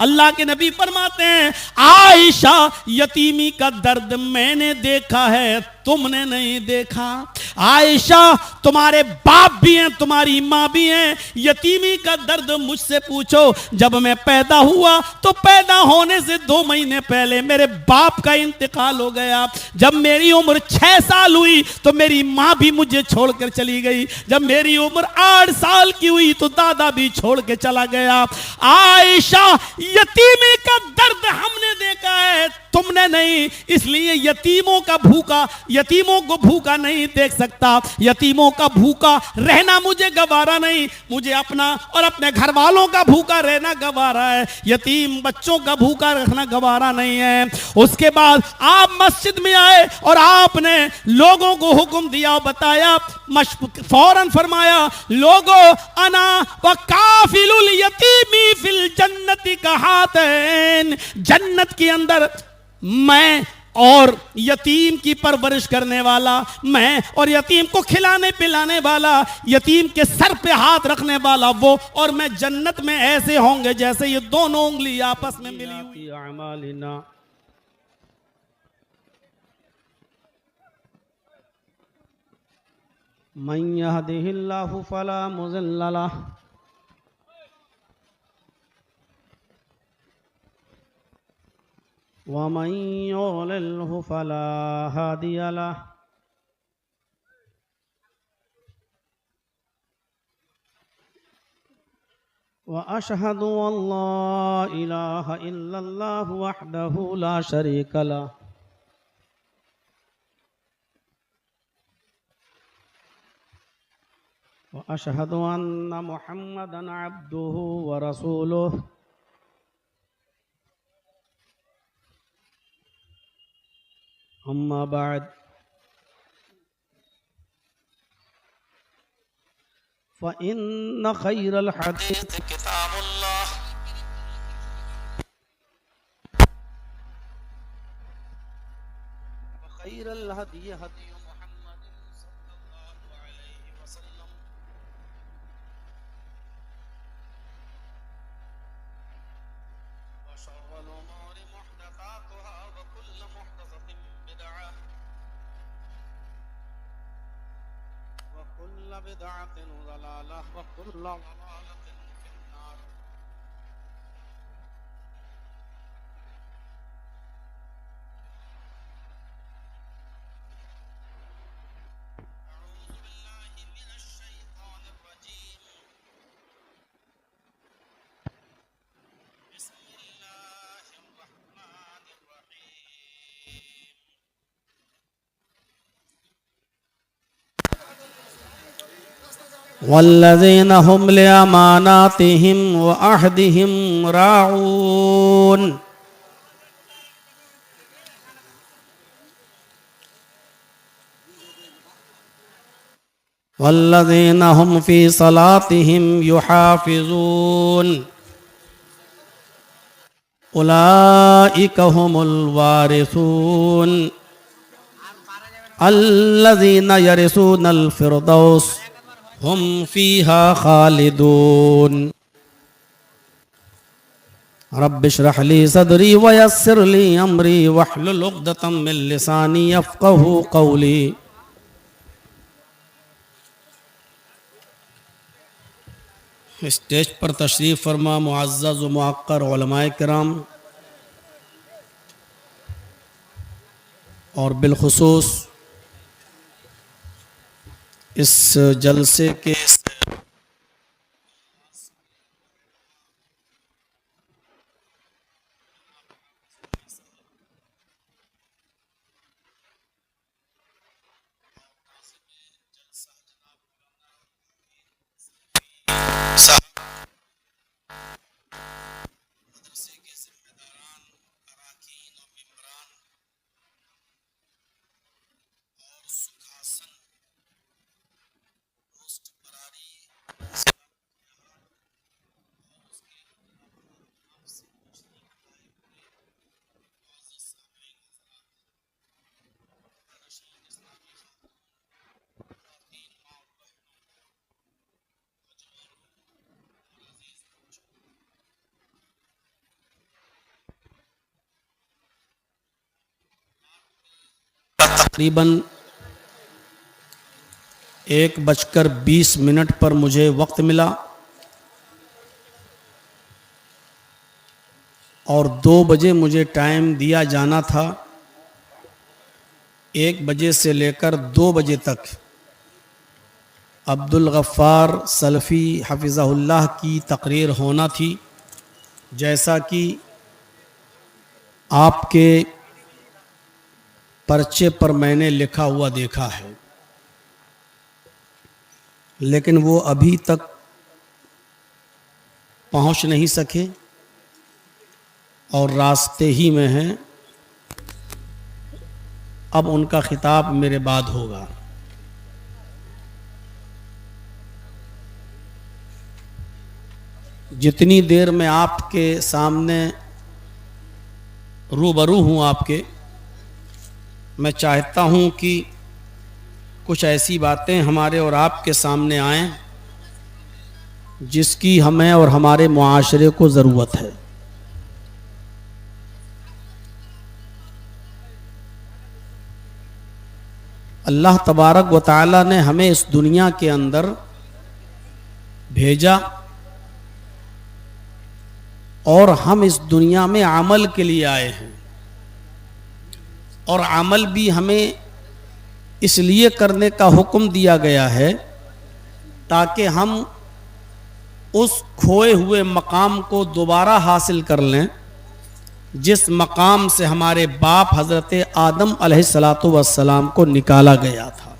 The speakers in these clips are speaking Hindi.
अल्लाह के नबी फरमाते हैं, आयशा यतीमी का दर्द मैंने देखा है, तुमने नहीं देखा। आयशा तुम्हारे बाप भी हैं, तुम्हारी माँ भी हैं, यतीमी का दर्द मुझसे पूछो। जब मैं पैदा हुआ तो पैदा होने से 2 महीने पहले मेरे बाप का इंतकाल हो गया। जब मेरी उम्र 6 साल हुई तो मेरी माँ भी मुझे छोड़कर चली गई। जब मेरी उम्र 8 साल की हुई तो दादा भी छोड़ के चला गया। आयशा यतीमी का दर्द हमने देखा है, तुमने नहीं, इसलिए यतीमों को भूखा नहीं देख सकता। यतीमों का भूखा रहना मुझे गवारा नहीं, मुझे अपना और अपने घर वालों का भूखा रहना गवारा है। यतीम बच्चों का भूखा रखना गवारा नहीं है। उसके बाद आप मस्जिद में आए और आपने लोगों को हुक्म दिया, बताया, फौरन फरमाया, लोगों अना व काफिलुल यतीमी फिल जन्नति कहातैन, जन्नत के अंदर मैं और यतीम की परवरिश करने वाला, मैं और यतीम को खिलाने पिलाने वाला, यतीम के सर पे हाथ रखने वाला वो और मैं जन्नत में ऐसे होंगे जैसे ये दोनों उंगली आपस में मिली हुई। अमालिना मन यहदिहिल्लाहु फला मुज़िल्ल लहु वमन युद्लिल्हु फला हादिय लहु व अशहदु अल्ला इलाहा इल्लल्लाहु वहदहु ला शरीक लहु व अशहदु अन्ना मुहम्मदन अब्दुहु व रसूलुहु अम्मा बाद फ़इन्न खैरल हदीस किताबुल्लाह व खैरल हदी हदी मुहम्मदिन सल्लल्लाहु अलैहि वसल्लम व शर्रल उमूरि मुहदसातुहा व कुल्लु मुहदसतिन बिदअह वकुल्ल बिदअतिन ज़लालह वकुल्ल ज़लालतिन फिन्नार। अऊज़ु बिल्लाहि मिनश शैतानिर रजीम। बिस्मिल्लाहिर रहमानिर रहीम। वल्लज़ीन हुम लिअमानातिहिम व अहदिहिम राऊन। वल्लज़ीन हुम फ़ी सलातिहिम युहाफ़िज़ून। उलाइका हुमुल वारिसून अल्लज़ीना यरिसूनल फ़िरदौस हम फ़ीहा ख़ालिदून। रब्बिश्रह ली सदरी व यस्सिर ली अमरी वहलुल उक़दतम मिन लिसानी यफ़क़हू क़ौली। स्टेज पर तशरीफ़ फरमा मुअज़्ज़ज़ व मुअक्कर उलमाए किराम और बिलखुसूस इस जलसे के तकरीबन 1:20 पर मुझे वक्त मिला और 2 बजे मुझे टाइम दिया जाना था। 1 बजे से लेकर 2 बजे तक अब्दुल गफ़्फ़ार सलफ़ी हफ़िज़हुल्लाह की तकरीर होना थी, जैसा कि आपके पर्चे पर मैंने लिखा हुआ देखा है, लेकिन वो अभी तक पहुंच नहीं सके और रास्ते ही में हैं। अब उनका खिताब मेरे बाद होगा। जितनी देर मैं आपके सामने रूबरू हूँ आपके, मैं चाहता हूँ कि कुछ ऐसी बातें हमारे और आपके सामने आएं जिसकी हमें और हमारे मुआशरे को ज़रूरत है। अल्लाह तबारक व तआला ने हमें इस दुनिया के अंदर भेजा और हम इस दुनिया में अमल के लिए आए हैं, और अमल भी हमें इसलिए करने का हुक्म दिया गया है ताकि हम उस खोए हुए मकाम को दोबारा हासिल कर लें जिस मकाम से हमारे बाप हज़रत आदम अलैहिस्सलातु वस्सलाम को निकाला गया था,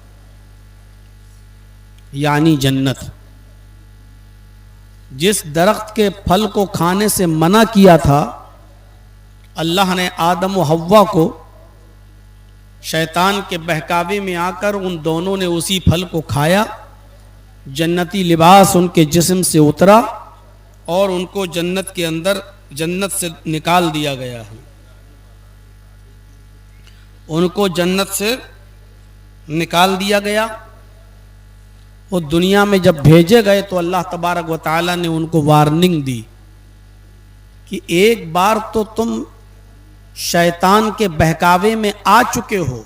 यानी जन्नत। जिस दरख्त के फल को खाने से मना किया था, अल्लाह ने आदम व हव्वा को शैतान के बहकावे में आकर उन दोनों ने उसी फल को खाया। जन्नती लिबास उनके जिस्म से उतरा और उनको जन्नत के अंदर जन्नत से निकाल दिया गया है। उनको जन्नत से निकाल दिया गया। वो दुनिया में जब भेजे गए तो अल्लाह तबारक व तआला ने उनको वार्निंग दी कि एक बार तो तुम शैतान के बहकावे में आ चुके हो,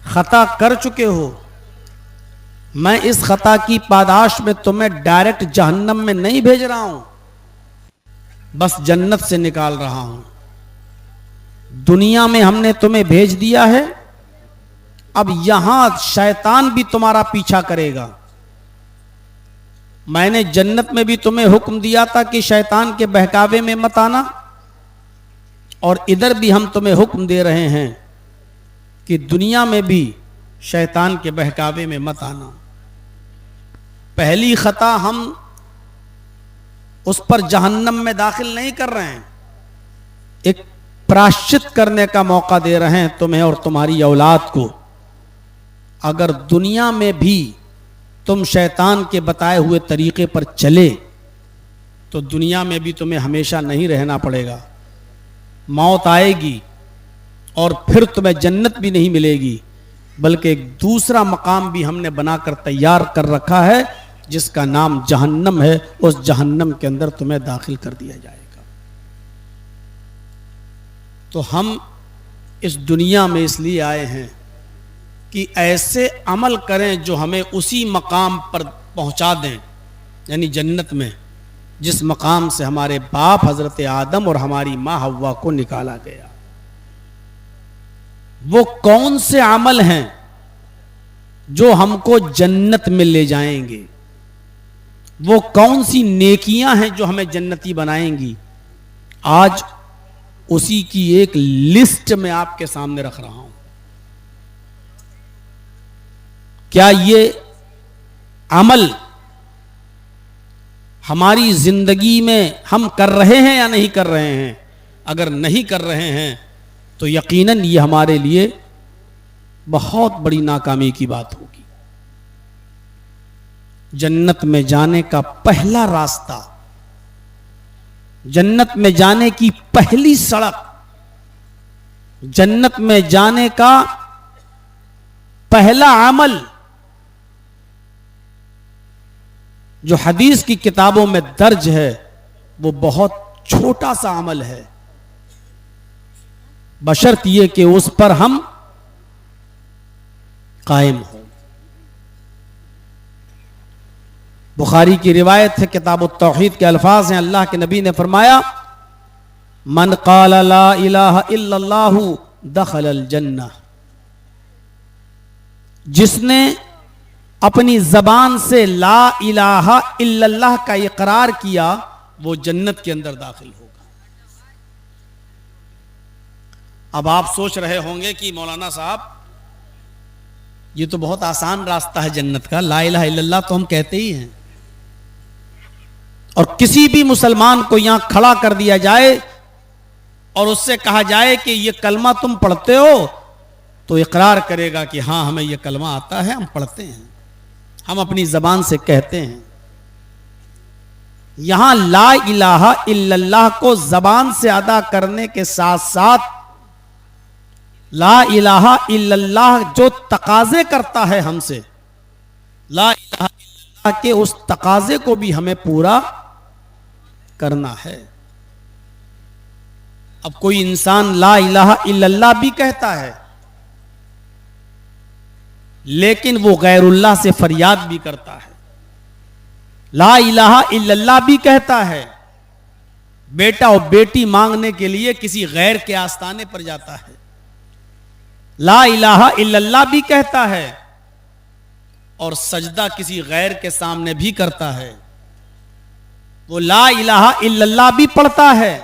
खता कर चुके हो। मैं इस खता की पादाश में तुम्हें डायरेक्ट जहन्नम में नहीं भेज रहा हूं, बस जन्नत से निकाल रहा हूं। दुनिया में हमने तुम्हें भेज दिया है, अब यहां शैतान भी तुम्हारा पीछा करेगा। मैंने जन्नत में भी तुम्हें हुक्म दिया था कि शैतान के बहकावे में मत आना, और इधर भी हम तुम्हें हुक्म दे रहे हैं कि दुनिया में भी शैतान के बहकावे में मत आना। पहली खता हम उस पर जहन्नम में दाखिल नहीं कर रहे हैं, एक प्रायश्चित करने का मौका दे रहे हैं तुम्हें और तुम्हारी औलाद को। अगर दुनिया में भी तुम शैतान के बताए हुए तरीके पर चले तो दुनिया में भी तुम्हें हमेशा नहीं रहना पड़ेगा। मौत आएगी और फिर तुम्हें जन्नत भी नहीं मिलेगी, बल्कि एक दूसरा मकाम भी हमने बनाकर तैयार कर रखा है जिसका नाम जहन्नम है। उस जहन्नम के अंदर तुम्हें दाखिल कर दिया जाएगा। तो हम इस दुनिया में इसलिए आए हैं कि ऐसे अमल करें जो हमें उसी मकाम पर पहुंचा दें, यानी जन्नत में, जिस मकाम से हमारे बाप हजरत आदम और हमारी माँ हव्वा को निकाला गया। वो कौन से अमल हैं जो हमको जन्नत में ले जाएंगे? वो कौन सी नेकियां हैं जो हमें जन्नती बनाएंगी? आज उसी की एक लिस्ट में आपके सामने रख रहा हूं। क्या ये अमल हमारी जिंदगी में हम कर रहे हैं या नहीं कर रहे हैं? अगर नहीं कर रहे हैं तो यकीनन ये हमारे लिए बहुत बड़ी नाकामी की बात होगी। जन्नत में जाने का पहला रास्ता, जन्नत में जाने की पहली सड़क, जन्नत में जाने का पहला अमल जो हदीस की किताबों में दर्ज है वो बहुत छोटा सा अमल है, बशर्त ये कि उस पर हम कायम हो। बुखारी की रिवायत है, किताब तौहीद के अल्फाज हैं, अल्लाह के नबी ने फरमाया, मन क़ाला ला इलाहा इल्लल्लाहु दखलल जन्नह, जिसने अपनी जबान से ला इलाहा इल्लल्लाह का इकरार किया वो जन्नत के अंदर दाखिल होगा। अब आप सोच रहे होंगे कि मौलाना साहब ये तो बहुत आसान रास्ता है जन्नत का, ला इलाहा इल्लल्लाह तो हम कहते ही हैं, और किसी भी मुसलमान को यहां खड़ा कर दिया जाए और उससे कहा जाए कि ये कलमा तुम पढ़ते हो, तो इकरार करेगा कि हां हमें ये कलमा आता है, हम पढ़ते हैं, हम अपनी जबान से कहते हैं। यहां ला इलाहा इल्लल्लाह को जबान से अदा करने के साथ साथ ला इलाहा इल्लल्लाह जो तकाजे करता है हमसे, ला इलाहा इल्लल्लाह के उस तकाजे को भी हमें पूरा करना है। अब कोई इंसान ला इलाहा इल्लल्लाह भी कहता है, लेकिन वो गैरुल्लाह से फरियाद भी करता है। ला इलाहा इल्लल्लाह भी कहता है, बेटा और बेटी मांगने के लिए किसी गैर के आस्ताने पर जाता है। ला इलाहा इल्लल्लाह भी कहता है और सजदा किसी गैर के सामने भी करता है। वो ला इलाहा इल्लल्लाह भी पढ़ता है,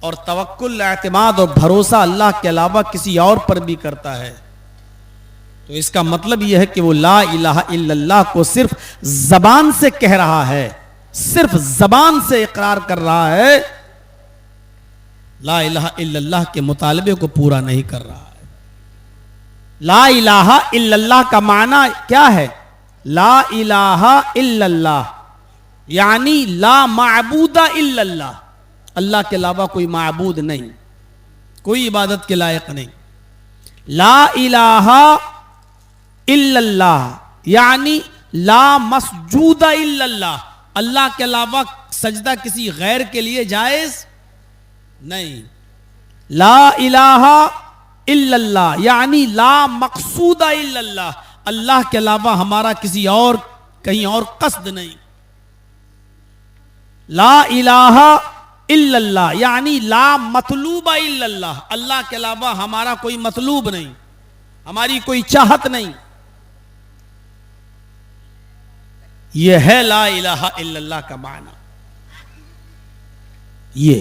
और तवक्कुल, एतमाद और भरोसा अल्लाह के अलावा किसी और पर भी करता है। तो इसका मतलब यह है कि वो ला इलाहा इल्लल्लाह को सिर्फ जबान से कह रहा है, सिर्फ जबान से इकरार कर रहा है, ला इलाहा इल्लल्लाह के मुतालबे को पूरा नहीं कर रहा है। ला इलाहा इल्लल्लाह का माना क्या है? ला इलाहा इल्लल्लाह यानी ला माबूदा इल्लल्लाह, अल्लाह के अलावा कोई माबूद नहीं, कोई इबादत के लायक नहीं। ला इलाहा इल्लल्लाह यानी ला मसजूदा इल्लल्लाह, अल्लाह के अलावा सजदा किसी गैर के लिए जायज नहीं। ला इलाहा इल्लल्लाह यानी ला मकसूदा इल्लल्लाह, अल्लाह के अलावा हमारा किसी और कहीं और कस्द नहीं। ला इलाहा इल्लल्लाह यानी ला मतलूबा इल्लल्लाह, अल्लाह के अलावा हमारा कोई मतलूब नहीं, हमारी कोई चाहत नहीं। यह है ला इलाहा इल्लल्लाह का माना। ये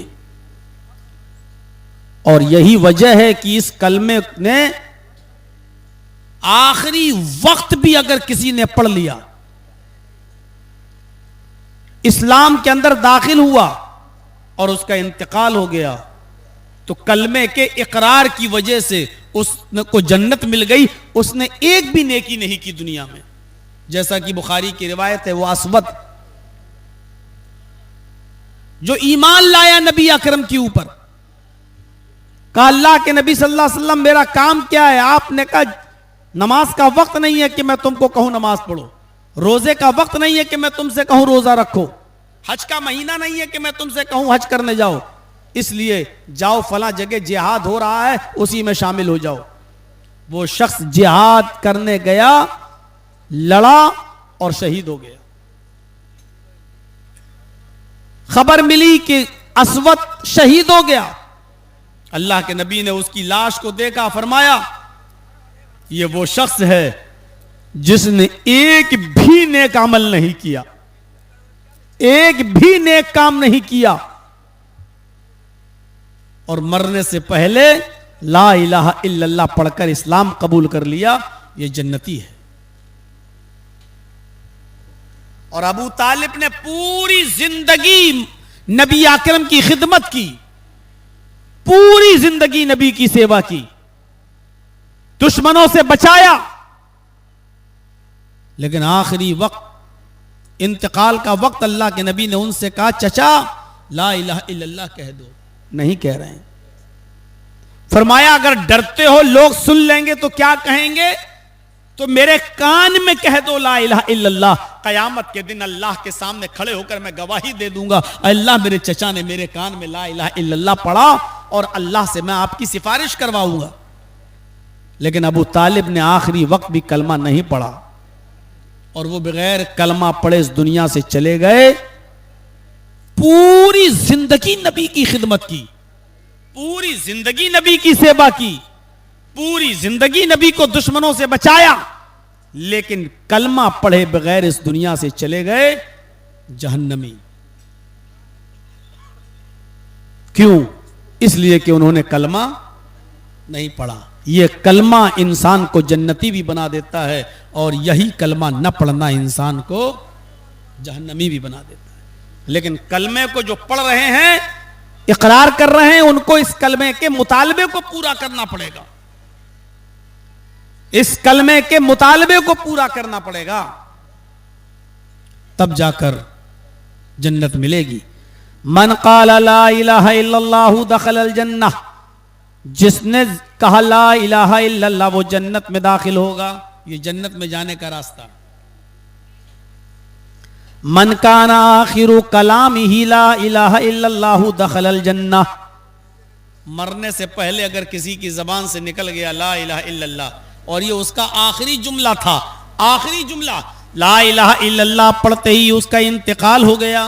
और यही वजह है कि इस कलमे ने आखिरी वक्त भी अगर किसी ने पढ़ लिया, इस्लाम के अंदर दाखिल हुआ और उसका इंतकाल हो गया, तो कलमे के इकरार की वजह से उसको जन्नत मिल गई, उसने एक भी नेकी नहीं की दुनिया में। जैसा कि बुखारी की रिवायत है, वो असवद जो ईमान लाया नबी अकरम के ऊपर, कहा अल्लाह के नबी सल्लल्लाहु अलैहि वसल्लम मेरा काम क्या है? आपने कहा नमाज का वक्त नहीं है कि मैं तुमको कहूं नमाज पढ़ो, रोजे का वक्त नहीं है कि मैं तुमसे कहूं रोजा रखो, हज का महीना नहीं है कि मैं तुमसे कहूं हज करने जाओ, इसलिए जाओ फला जगह जिहाद हो रहा है उसी में शामिल हो जाओ। वो शख्स जिहाद करने गया, लड़ा और शहीद हो गया। खबर मिली कि असवद शहीद हो गया। अल्लाह के नबी ने उसकी लाश को देखा, फरमाया ये वो शख्स है जिसने एक भी नेक अमल नहीं किया, एक भी नेक काम नहीं किया, और मरने से पहले ला इलाहा इल्लल्लाह पढ़कर इस्लाम कबूल कर लिया, ये जन्नती है। और अबू तालिब ने पूरी जिंदगी नबी अकरम की खिदमत की, पूरी जिंदगी नबी की सेवा की, दुश्मनों से बचाया, लेकिन आखिरी वक्त इंतकाल का वक्त अल्लाह के नबी ने उनसे कहा चचा ला इलाहा इल्लल्लाह कह दो, नहीं कह रहे हैं। फरमाया अगर डरते हो लोग सुन लेंगे तो क्या कहेंगे? तो मेरे कान में कह दो ला इलाहा इल्लल्लाह, कयामत के दिन अल्लाह के सामने खड़े होकर मैं गवाही दे दूंगा, अल्लाह मेरे चचा ने मेरे कान में ला इलाहा इल्लल्लाह पढ़ा और अल्लाह से मैं आपकी सिफारिश करवाऊंगा। लेकिन अबू तालिब ने आखिरी वक्त भी कलमा नहीं पढ़ा और वो बगैर कलमा पढ़े इस दुनिया से चले गए। पूरी जिंदगी नबी की खिदमत की, पूरी जिंदगी नबी की सेवा की, पूरी जिंदगी नबी को दुश्मनों से बचाया, लेकिन कलमा पढ़े बगैर इस दुनिया से चले गए जहन्नमी। क्यों? इसलिए कि उन्होंने कलमा नहीं पढ़ा। यह कलमा इंसान को जन्नती भी बना देता है और यही कलमा न पढ़ना इंसान को जहन्नमी भी बना देता है। लेकिन कलमे को जो पढ़ रहे हैं, इकरार कर रहे हैं, उनको इस कलमे के मुतालबे को पूरा करना पड़ेगा, इस कलमे के मुतालबे को पूरा करना पड़ेगा, तब जाकर जन्नत मिलेगी। मन क़ाला ला इलाहा इल्लल्लाहु दखलल जन्नह, जिसने कहा ला इलाहा इल्लल्लाह वो जन्नत में दाखिल होगा। ये जन्नत में जाने का रास्ता। मन काना आखिरु कलामिही ला इलाहा इल्लल्लाहु दखलल जन्नह, मरने से पहले अगर किसी की जबान से निकल गया ला इलाहा इल्लल्लाह और ये उसका आखिरी जुमला था, आखिरी जुमला ला इलाहा इल्लल्लाह पढ़ते ही उसका इंतकाल हो गया,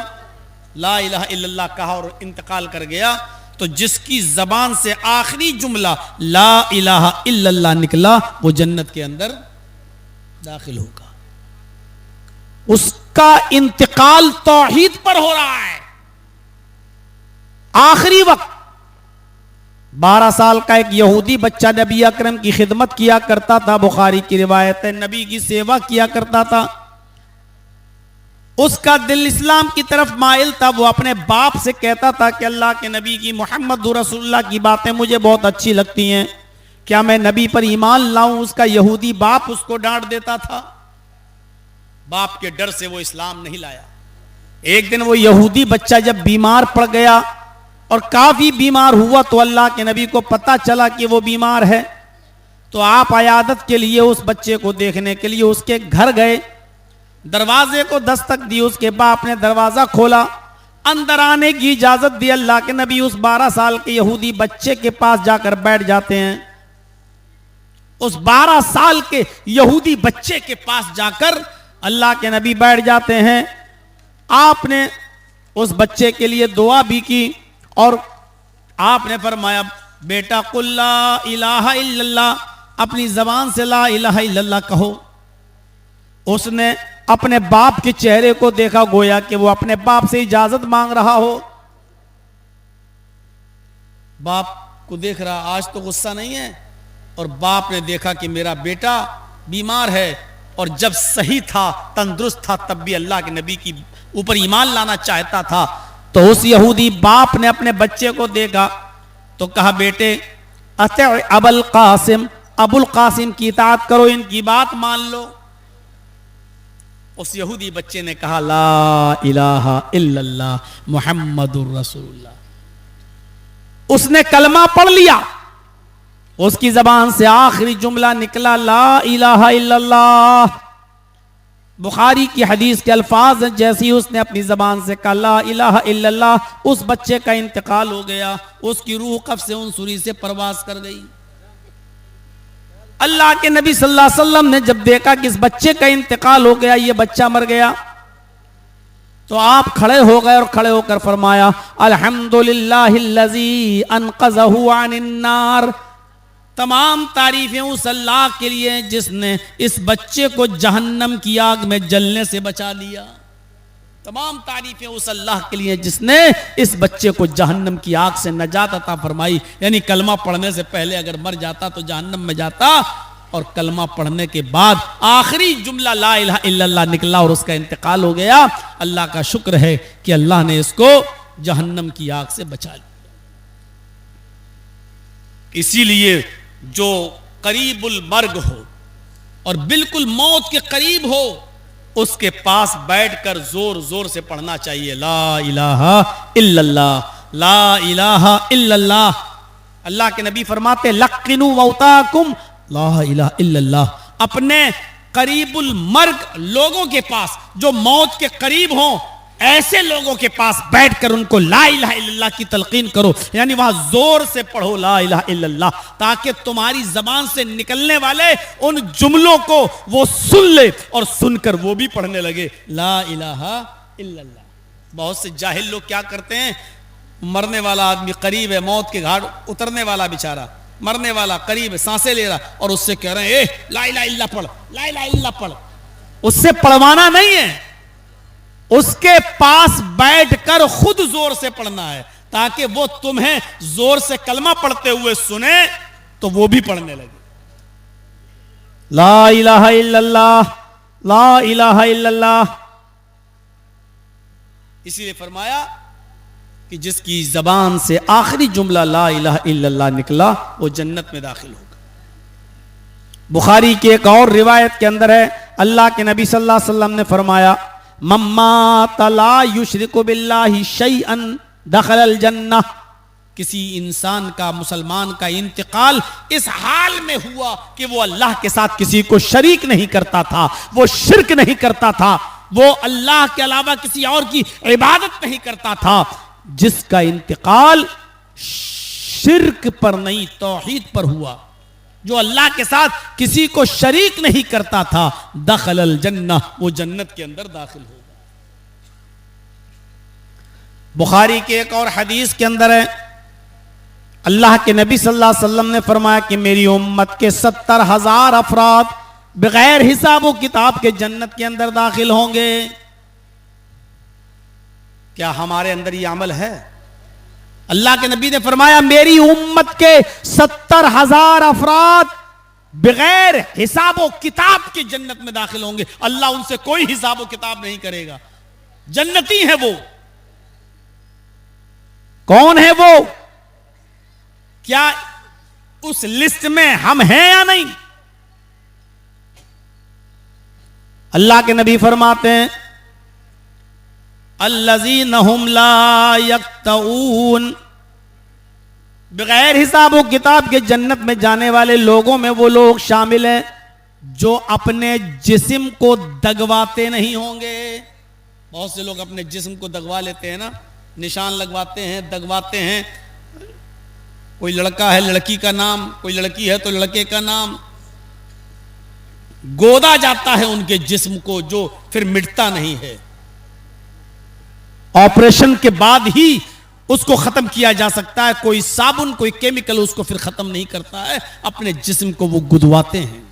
ला इलाहा इल्लल्लाह कहा और इंतकाल कर गया, तो जिसकी जबान से आखिरी जुमला ला इलाहा इल्लल्लाह निकला वो जन्नत के अंदर दाखिल होगा। उसका इंतकाल तौहीद पर हो रहा है। आखिरी वक्त 12 साल का एक यहूदी बच्चा नबी अकरम की खिदमत किया करता था, बुखारी की रिवायत है, नबी की सेवा किया करता था। उसका दिल इस्लाम की तरफ माइल था। वो अपने बाप से कहता था कि अल्लाह के नबी की, मोहम्मद रसूलुल्लाह की बातें मुझे बहुत अच्छी लगती हैं, क्या मैं नबी पर ईमान लाऊं? उसका यहूदी बाप उसको डांट देता था। बाप के डर से वो इस्लाम नहीं लाया। एक दिन वो यहूदी बच्चा जब बीमार पड़ गया और काफी बीमार हुआ तो अल्लाह के नबी को पता चला कि वो बीमार है, तो आप अयादत के लिए उस बच्चे को देखने के लिए उसके घर गए। दरवाजे को दस्तक दी, उसके बाप ने दरवाजा खोला, अंदर आने की इजाजत दी। अल्लाह के नबी उस 12 साल के यहूदी बच्चे के पास जाकर बैठ जाते हैं। उस 12 साल के यहूदी बच्चे के पास जाकर अल्लाह के नबी बैठ जाते हैं। आपने उस बच्चे के लिए दुआ भी की और आपने फरमाया, बेटा कुल ला इलाहा इल्लल्लाह, अपनी जबान से ला इलाहा इल्लल्लाह कहो। उसने अपने बाप के चेहरे को देखा, गोया कि वो अपने बाप से इजाजत मांग रहा हो। बाप को देख रहा, आज तो गुस्सा नहीं है, और बाप ने देखा कि मेरा बेटा बीमार है और जब सही था, तंदुरुस्त था, तब भी अल्लाह के नबी की ऊपर ईमान लाना चाहता था। तो उस यहूदी बाप ने अपने बच्चे को देखा तो कहा, बेटे अते अबुल कासिम, अबुल कासिम की इताअत करो, इनकी बात मान लो। उस यहूदी बच्चे ने कहा, ला इलाहा इल्लल्लाह मुहम्मदुर रसूलुल्लाह। उसने कलमा पढ़ लिया, उसकी जबान से आखिरी जुमला निकला ला इलाहा इल्लल्लाह। बुखारी की हदीस के अल्फाज हैं, जैसे ही उसने अपनी जबान से कहा ला इलाहा इल्लल्लाह, उस बच्चे का इंतकाल हो गया। उसकी रूह कब्ज़ से उनसुरी से परवास कर गई। अल्लाह के नबी सल्लल्लाहु अलैहि वसल्लम ने जब देखा कि इस बच्चे का इंतकाल हो गया, ये बच्चा मर गया, तो आप खड़े हो गए और खड़े होकर फरमाया, अल्हम्दुलिल्लाहिल्लज़ी अनक़ज़हु अनिन्नार। तमाम तारीफें उस अल्लाह के लिए जिसने इस बच्चे को जहन्नम की आग में जलने से बचा लिया। तमाम तारीफें उस अल्लाह के लिए जिसने इस बच्चे को जहन्नम की आग से नजात अता फरमाई। यानी कलमा पढ़ने से पहले अगर मर जाता तो जहन्नम में जाता, और कलमा पढ़ने के बाद आखिरी जुमला ला इलाहा इल्लल्लाह निकला और उसका इंतकाल हो गया। अल्लाह का शुक्र है कि अल्लाह ने इसको जहन्नम की आग से बचा लिया। इसीलिए जो करीबुल मर्ग हो और बिल्कुल मौत के करीब हो, उसके पास बैठकर जोर जोर से पढ़ना चाहिए, ला इलाहा इल्लल्लाह, ला इलाहा इल्लल्लाह। अल्लाह के नबी फरमाते, लक्किनू मौताकुम ला इलाहा इल्लल्लाह, अपने करीबुल मर्ग लोगों के पास, जो मौत के करीब हों, ऐसे लोगों के पास बैठकर उनको ला इलाहा इल्लल्लाह की तलकीन करो, यानी वहां जोर से पढ़ो ला इलाहा इल्लल्लाह, ताकि तुम्हारी जबान से निकलने वाले उन जुमलों को वो सुन ले और सुनकर वो भी पढ़ने लगे ला इलाहा इल्लल्लाह। बहुत से जाहिल लोग क्या करते हैं, मरने वाला आदमी करीब है, मौत के घाट उतरने वाला बेचारा, मरने वाला करीब है, सांसें ले रहा, और उससे कह रहे हैं ए ला इलाहा इल्लल्लाह पढ़, ला इलाहा इल्लल्लाह पढ़। उससे पढ़वाना नहीं है, उसके पास बैठकर खुद जोर से पढ़ना है, ताकि वो तुम्हें जोर से कलमा पढ़ते हुए सुने तो वो भी पढ़ने लगे ला इलाहा इल्लल्लाह, ला इलाहा इल्लल्लाह। इसीलिए फरमाया कि जिसकी जबान से आखिरी जुमला ला इलाहा इल्लल्लाह निकला वो जन्नत में दाखिल होगा। बुखारी की एक और रिवायत के अंदर है, अल्लाह के नबी सल्लल्लाहु अलैहि वसल्लम ने फरमाया मम्मा तला युशरिकु बिल्लाहि शैअन दखलल जन्नह। किसी इंसान का, मुसलमान का इंतकाल इस हाल में हुआ कि वो अल्लाह के साथ किसी को शरीक नहीं करता था, वो शिर्क नहीं करता था, वो अल्लाह के अलावा किसी और की इबादत नहीं करता था, जिसका इंतकाल शिर्क पर नहीं तौहीद पर हुआ, जो अल्लाह के साथ किसी को शरीक नहीं करता था, दखलल जन्नह, वो जन्नत के अंदर दाखिल होगा। बुखारी के एक और हदीस के अंदर है, अल्लाह के नबी सल्लल्लाहु अलैहि वसल्लम ने फरमाया कि मेरी उम्मत के 70,000 अफराद बगैर हिसाब व किताब के जन्नत के अंदर दाखिल होंगे। क्या हमारे अंदर ये अमल है? अल्लाह के नबी ने फरमाया मेरी उम्मत के 70,000 अफराद बगैर हिसाब व किताब के जन्नत में दाखिल होंगे। अल्लाह उनसे कोई हिसाब व किताब नहीं करेगा, जन्नती है वो। कौन है वो? क्या उस लिस्ट में हम हैं या नहीं? अल्लाह के नबी फरमाते हैं अल्लज़ीना हुम ला यक्तऊन, बगैर हिसाब व किताब के जन्नत में जाने वाले लोगों में वो लोग शामिल हैं जो अपने जिस्म को दगवाते नहीं होंगे। बहुत से लोग अपने जिस्म को दगवा लेते हैं ना, निशान लगवाते हैं, दगवाते हैं। कोई लड़का है लड़की का नाम, कोई लड़की है तो लड़के का नाम, गोदा जाता है उनके जिस्म को, जो फिर मिटता नहीं है। ऑपरेशन के बाद ही उसको खत्म किया जा सकता है, कोई साबुन कोई केमिकल उसको फिर खत्म नहीं करता है। अपने जिस्म को वो गुदवाते हैं।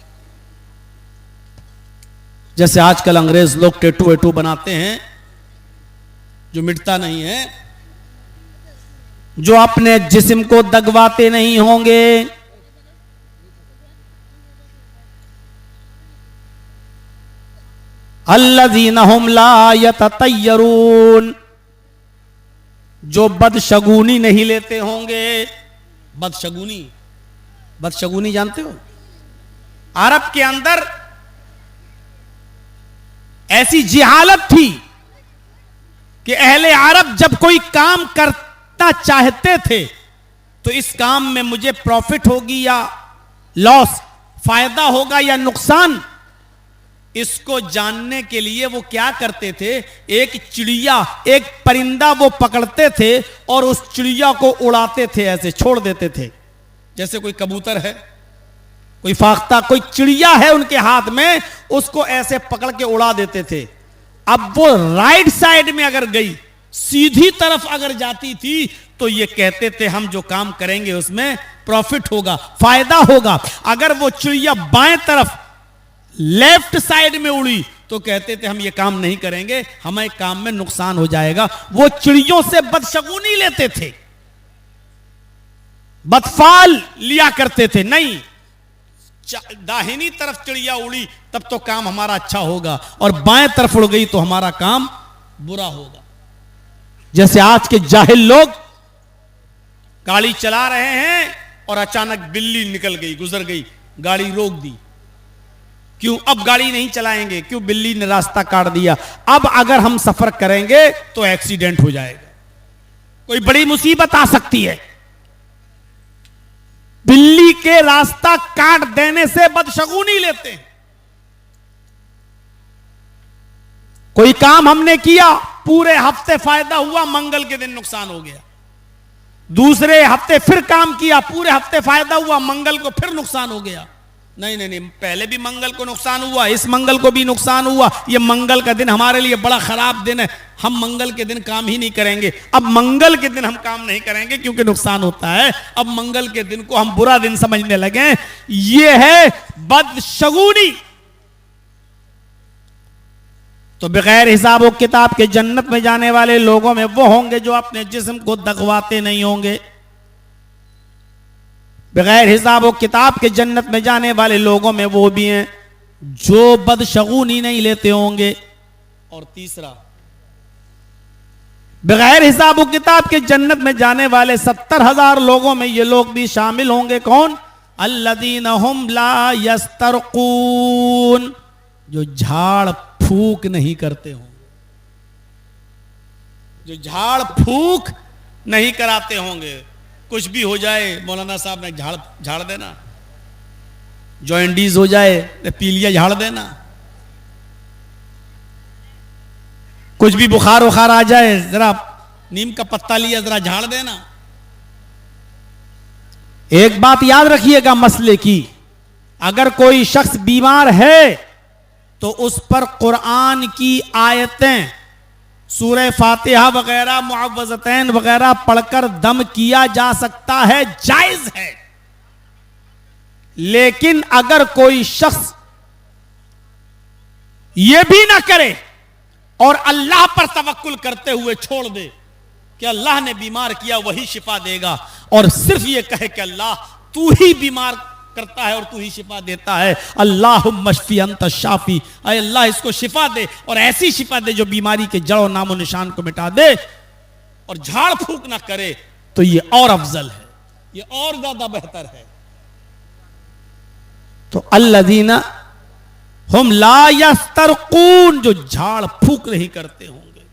जैसे आजकल अंग्रेज लोग टेटू वेटू बनाते हैं जो मिटता नहीं है, जो अपने जिस्म को दगवाते नहीं होंगे। अल्लज़ीना हुम ला यततय्यरून, जो बदशगुनी नहीं लेते होंगे। बदशगुनी, बदशगुनी जानते हो? अरब के अंदर ऐसी जिहालत थी कि अहले अरब जब कोई काम करना चाहते थे तो इस काम में मुझे प्रॉफिट होगी या लॉस, फायदा होगा या नुकसान, इसको जानने के लिए वो क्या करते थे, एक चिड़िया, एक परिंदा वो पकड़ते थे और उस चिड़िया को उड़ाते थे, ऐसे छोड़ देते थे। जैसे कोई कबूतर है, कोई फाख्ता, कोई चिड़िया है उनके हाथ में, उसको ऐसे पकड़ के उड़ा देते थे। अब वो राइट साइड में अगर गई, सीधी तरफ अगर जाती थी तो ये कहते थे हम जो काम करेंगे उसमें प्रॉफिट होगा, फायदा होगा। अगर वो चिड़िया बाएं तरफ लेफ्ट साइड में उड़ी तो कहते थे हम ये काम नहीं करेंगे, हमें काम में नुकसान हो जाएगा। वो चिड़ियों से बदशगुनी लेते थे, बदफाल लिया करते थे। नहीं, दाहिनी तरफ चिड़िया उड़ी तब तो काम हमारा अच्छा होगा, और बाएं तरफ उड़ गई तो हमारा काम बुरा होगा। जैसे आज के जाहिल लोग गाड़ी चला रहे हैं और अचानक बिल्ली निकल गई, गुजर गई, गाड़ी रोक दी। क्यों? अब गाड़ी नहीं चलाएंगे, क्यों? बिल्ली ने रास्ता काट दिया। अब अगर हम सफर करेंगे तो एक्सीडेंट हो जाएगा, कोई बड़ी मुसीबत आ सकती है। बिल्ली के रास्ता काट देने से बदशगुनी लेते हैं। कोई काम हमने किया, पूरे हफ्ते फायदा हुआ, मंगल के दिन नुकसान हो गया। दूसरे हफ्ते फिर काम किया, पूरे हफ्ते फायदा हुआ, मंगल को फिर नुकसान हो गया। नहीं नहीं नहीं, पहले भी मंगल को नुकसान हुआ, इस मंगल को भी नुकसान हुआ। ये मंगल का दिन हमारे लिए बड़ा खराब दिन है, हम मंगल के दिन काम ही नहीं करेंगे। अब मंगल के दिन हम काम नहीं करेंगे क्योंकि नुकसान होता है। अब मंगल के दिन को हम बुरा दिन समझने लगे। ये है बदशगुनी। तो बगैर हिसाब व किताब के जन्नत में जाने वाले लोगों में वो होंगे जो अपने जिस्म को दगवाते नहीं होंगे। बगैर हिसाब व किताब के जन्नत में जाने वाले लोगों में वो भी हैं जो बदशगुनी नहीं लेते होंगे। और तीसरा, बगैर हिसाब व किताब के जन्नत में जाने वाले 70,000 लोगों में ये लोग भी शामिल होंगे। कौन? अल्लदीना हुम ला यस्तरकून, जो झाड़ फूक नहीं करते होंगे, जो झाड़ फूक नहीं कराते होंगे। कुछ भी हो जाए, मौलाना साहब ने झाड़ देना, जॉइंडीज हो जाए, पीलिया झाड़ देना, कुछ भी बुखार उखार आ जाए, जरा नीम का पत्ता लिया, जरा झाड़ देना। एक बात याद रखिएगा मसले की, अगर कोई शख्स बीमार है तो उस पर कुरान की आयतें, सूरह फातिहा वगैरह, मुअव्वज़तैन वगैरह पढ़कर दम किया जा सकता है, जायज है। लेकिन अगर कोई शख्स यह भी ना करे और अल्लाह पर तवक्कुल करते हुए छोड़ दे कि अल्लाह ने बीमार किया वही शिफा देगा, और सिर्फ यह कहे कि अल्लाह तू ही बीमार करता है और तू ही शिफा देता है, अल्लाहुम्मा शफी अंत शाफी, अय अल्लाह इसको शिफा दे, और ऐसी शिफा दे जो बीमारी के जड़ों नामो निशान को मिटा दे, और झाड़ फूक ना करे, तो ये और अफजल है, ये और ज्यादा बेहतर है। तो अल्लज़ीना हुम ला यस्तरकून, जो झाड़ फूक नहीं करते होंगे।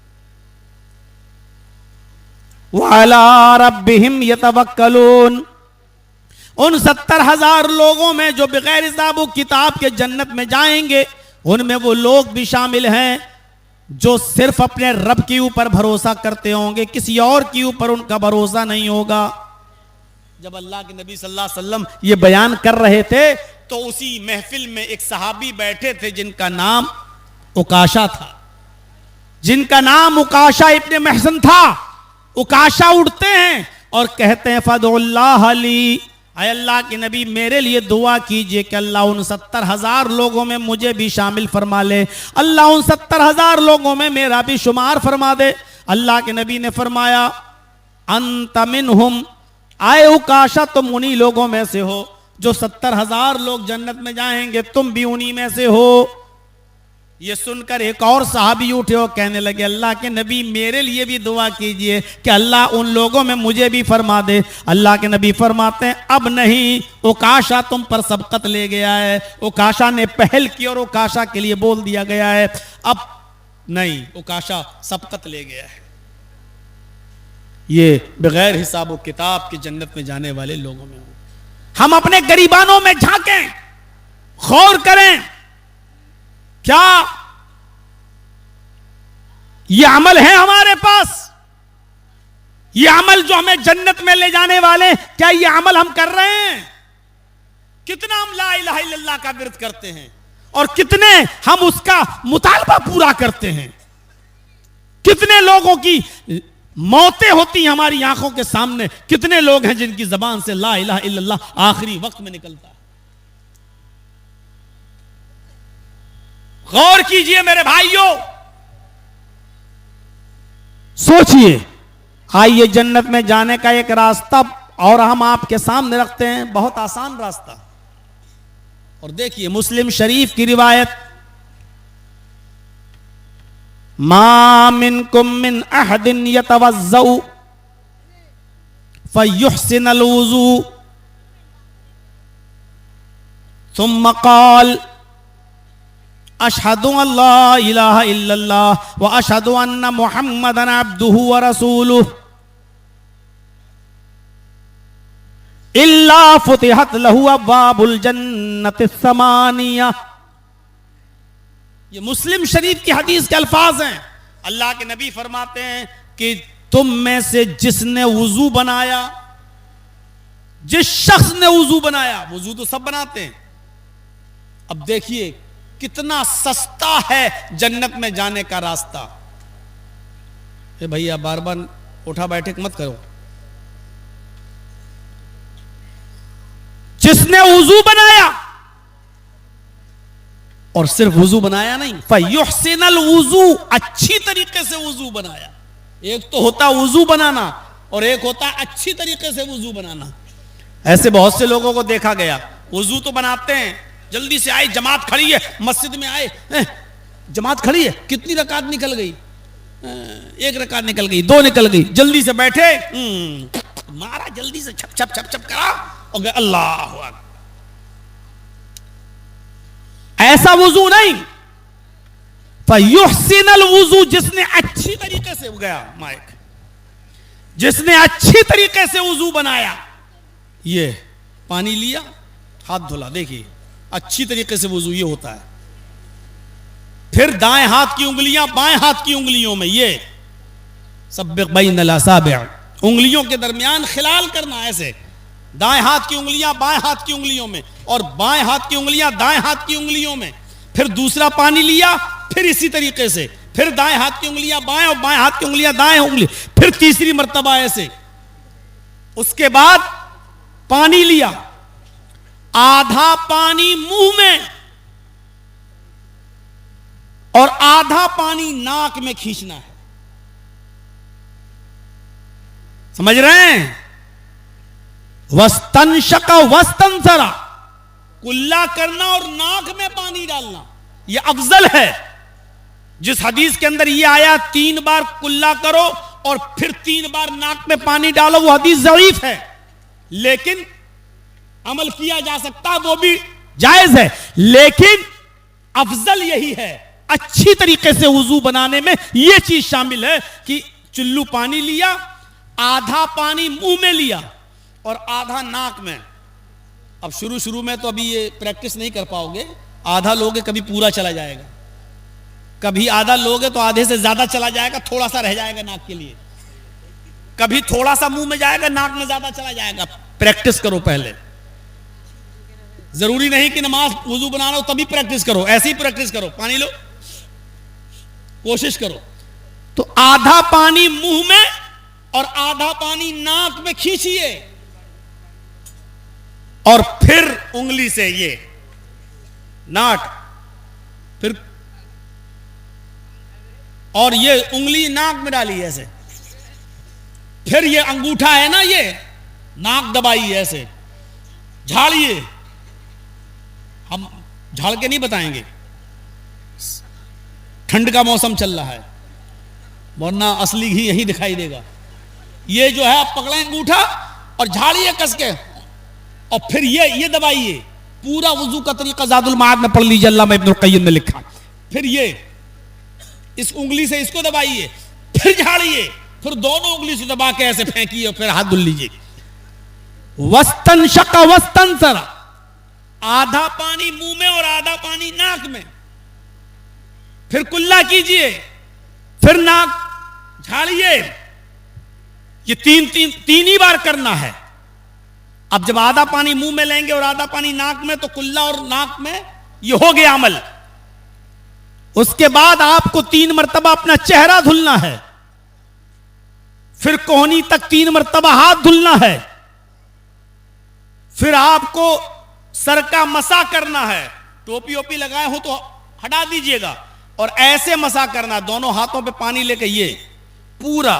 व अला रब्बिहिम यतवक्कलून, उन 70,000 लोगों में जो बगैर हिसाब व किताब के जन्नत में जाएंगे, उनमें वो लोग भी शामिल हैं जो सिर्फ अपने रब के ऊपर भरोसा करते होंगे, किसी और के ऊपर उनका भरोसा नहीं होगा। जब अल्लाह के नबी सल्लल्लाहु अलैहि वसल्लम ये बयान कर रहे थे तो उसी महफिल में एक सहाबी बैठे थे जिनका नाम उकाशा था, जिनका नाम उकाशा इब्ने महसन था। उकाशा उठते हैं और कहते हैं फदुल्लाह अली, अल्लाह के नबी मेरे लिए दुआ कीजिए कि अल्लाह उन 70,000 लोगों में मुझे भी शामिल फरमा ले, अल्लाह उन 70,000 लोगों में मेरा भी शुमार फरमा दे। अल्लाह के नबी ने फरमाया अंत मिनहुम, आए उकाशा तुम उन्हीं लोगों में से हो जो 70,000 लोग जन्नत में जाएंगे, तुम भी उन्हीं में से हो। ये सुनकर एक और सहाबी उठे और कहने लगे अल्लाह के नबी मेरे लिए भी दुआ कीजिए कि अल्लाह उन लोगों में मुझे भी फरमा दे। अल्लाह के नबी फरमाते हैं अब नहीं, उकाशा तुम पर सबकत ले गया है, उकाशा ने पहल की और उकाशा के लिए बोल दिया गया है, अब नहीं, उकाशा सबकत ले गया है। ये बगैर हिसाब व किताब की जन्नत में जाने वाले लोगों में हो। हम अपने गरीबानों में झांकें, गौर करें, क्या ये अमल है हमारे पास? ये अमल जो हमें जन्नत में ले जाने वाले, क्या ये अमल हम कर रहे हैं? कितना हम ला इलाहा इल्लल्लाह का विर्द करते हैं और कितने हम उसका मुतालबा पूरा करते हैं? कितने लोगों की मौतें होती हैं हमारी आंखों के सामने? कितने लोग हैं जिनकी जबान से ला इलाहा इल्लल्लाह आखिरी वक्त में निकलता है? गौर कीजिए मेरे भाइयों, सोचिए। आइए जन्नत में जाने का एक रास्ता और हम आपके सामने रखते हैं, बहुत आसान रास्ता। और देखिए मुस्लिम शरीफ की रिवायत, मा मिनकुम मिन अहदिन यतवज़्ज़उ फयुहसिनुल वुज़ू सुम्मा क़ाल अशहदु अल्ला इलाहा इल्लल्लाह व अशहदु अन्ना मुहम्मदन अब्दुहु व रसूलुहु इल्ला फुतिहत लहु अब्वाबुल जन्नति समानिया। ये मुस्लिम शरीफ की हदीस के अल्फाज हैं। अल्लाह के नबी फरमाते हैं कि तुम में से जिसने वुजू बनाया, जिस शख्स ने वुजू बनाया, वुजू तो सब बनाते हैं, अब देखिए कितना सस्ता है जन्नत में जाने का रास्ता। ए भैया बार बार उठा बैठक मत करो। जिसने वुजू बनाया, और सिर्फ वुजू बनाया नहीं, फयुहसिनल वुजू, अच्छी तरीके से वुजू बनाया। एक तो होता वुजू बनाना और एक होता अच्छी तरीके से वुजू बनाना। ऐसे बहुत से लोगों को देखा गया, वुजू तो बनाते हैं, जल्दी से आए, जमात खड़ी है, मस्जिद में आए, जमात खड़ी है, कितनी रकात निकल गई, 1 रकात निकल गई, 2 निकल गई, जल्दी से बैठे, मारा जल्दी से, छप छप छप छप करा और गए, अल्लाह अकबर। ऐसा वुजू नहीं, फयुहसिनल वुजू, जिसने अच्छी तरीके से गया, माइक, जिसने अच्छी तरीके से वुजू बनाया, ये पानी लिया, हाथ धुला, देखिए अच्छी तरीके से वुजू ये होता है। फिर दाएं हाथ की उंगलियां बाएं हाथ की उंगलियों में, ये सब्बिक बैनल असाबिअ, उंगलियों के दरमियान खिलाल करना, ऐसे दाएं हाथ की उंगलियां बाएं हाथ की उंगलियों में और बाएं हाथ की उंगलियां दाएं हाथ की उंगलियों में। फिर दूसरा पानी लिया, फिर इसी तरीके से, फिर दाएं हाथ की उंगलियां बाएं और बाएं हाथ की उंगलियां दाएं उंगली, फिर तीसरी मर्तबा ऐसे। उसके बाद पानी लिया, आधा पानी मुंह में और आधा पानी नाक में खींचना है। समझ रहे हैं? वस्तनशका वस्तनसरा, कुल्ला करना और नाक में पानी डालना, यह अफजल है। जिस हदीस के अंदर यह आया 3 बार कुल्ला करो और फिर 3 बार नाक में पानी डालो, वो हदीस ज़ईफ है, लेकिन अमल किया जा सकता, वो भी जायज है, लेकिन अफजल यही है। अच्छी तरीके से वुजू बनाने में यह चीज शामिल है कि चुल्लू पानी लिया, आधा पानी मुंह में लिया और आधा नाक में। अब शुरू शुरू में तो अभी ये प्रैक्टिस नहीं कर पाओगे, आधा लोगे कभी पूरा चला जाएगा, कभी आधा लोगे तो आधे से ज्यादा चला जाएगा, थोड़ा सा रह जाएगा नाक के लिए, कभी थोड़ा सा मुंह में जाएगा, नाक में ज्यादा चला जाएगा। प्रैक्टिस करो पहले, जरूरी नहीं कि नमाज वुजू बनाना हो तभी प्रैक्टिस करो, ऐसे ही प्रैक्टिस करो, पानी लो, कोशिश करो। तो आधा पानी मुंह में और आधा पानी नाक में खींचिए और फिर उंगली से ये नाक, फिर और ये उंगली नाक में डाली ऐसे, फिर ये अंगूठा है ना, ये नाक दबाइए ऐसे, झाड़िए। हम झाड़ के नहीं बताएंगे, ठंड का मौसम चल रहा है, वरना असली घी यही दिखाई देगा। ये जो है आप पकड़े अंगूठा और झाड़िए कस के, और फिर ये दबाइए। पूरा वुजू का तरीका ज़ादुल माद में पढ़ लीजिए, अल्लामा इब्नुल क़य्यिम ने लिखा। फिर ये इस उंगली से इसको दबाइए, फिर झाड़िए, फिर दोनों उंगली से दबा के ऐसे फेंकिए और फिर हाथ धुल लीजिए। वस्तनशका वस्तनसरा, आधा पानी मुंह में और आधा पानी नाक में, फिर कुल्ला कीजिए, फिर नाक झाड़िए। ये तीन ही बार करना है। अब जब आधा पानी मुंह में लेंगे और आधा पानी नाक में, तो कुल्ला और नाक में ये हो गया अमल। उसके बाद आपको 3 मरतबा अपना चेहरा धुलना है, फिर कोहनी तक 3 मरतबा हाथ धुलना है, फिर आपको सर का मसा करना है। टोपी ओपी लगाए हो तो हटा दीजिएगा और ऐसे मसा करना, दोनों हाथों पे पानी लेके ये पूरा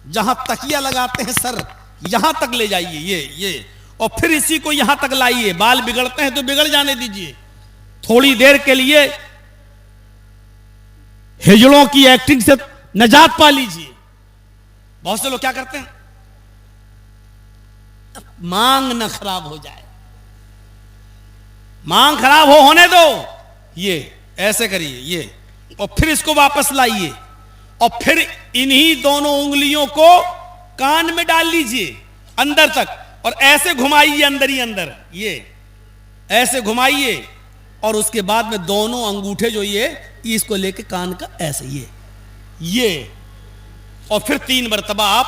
जहां तकिया लगाते हैं सर, यहां तक ले जाइए ये, और फिर इसी को यहां तक लाइए। बाल बिगड़ते हैं तो बिगड़ जाने दीजिए, थोड़ी देर के लिए हिजड़ों की एक्टिंग से निजात पा लीजिए। बहुत से लोग क्या करते हैं, मांग न खराब हो जाए, मांग खराब होने दो, ये ऐसे करिए ये, और फिर इसको वापस लाइए और फिर इन्हीं दोनों उंगलियों को कान में डाल लीजिए अंदर तक और ऐसे घुमाइए अंदर ही अंदर, ये ऐसे घुमाइए और उसके बाद में दोनों अंगूठे जो ये इसको लेके कान का ऐसे ये और फिर 3 मरतबा आप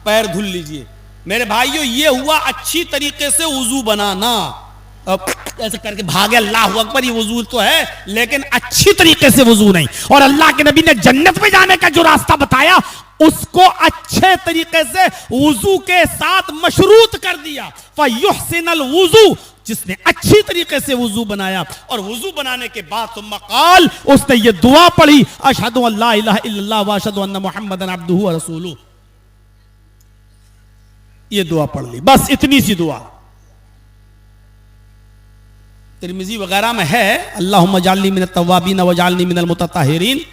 पैर धुल लीजिए। मेरे भाइयों, ये हुआ अच्छी तरीके से वुजू बनाना। अब ऐसे करके भागे अल्लाह अकबर, ये वुजू तो है लेकिन अच्छी तरीके से वुजू नहीं। और अल्लाह के नबी ने जन्नत में जाने का जो रास्ता बताया उसको अच्छे तरीके से वुजू के साथ मशरूत कर दिया। फयुहसिनल वुजू, जिसने अच्छी तरीके से वुजू बनाया और वुजू बनाने के बाद सुम्मा क़ाल, उसने ये दुआ पढ़ी, अशहदु अल्ला इलाहा इल्लल्लाह व अशहदु अन्ना मुहम्मदन अब्दुहु व रसूलुहु। ये दुआ पढ़ ली, बस इतनी सी दुआ। तिरमिजी वगैरह में है, अल्लाहुम्मा जालनी मिनत तव्वाबीन व जालनी मिनल मुतत्तहिरीन,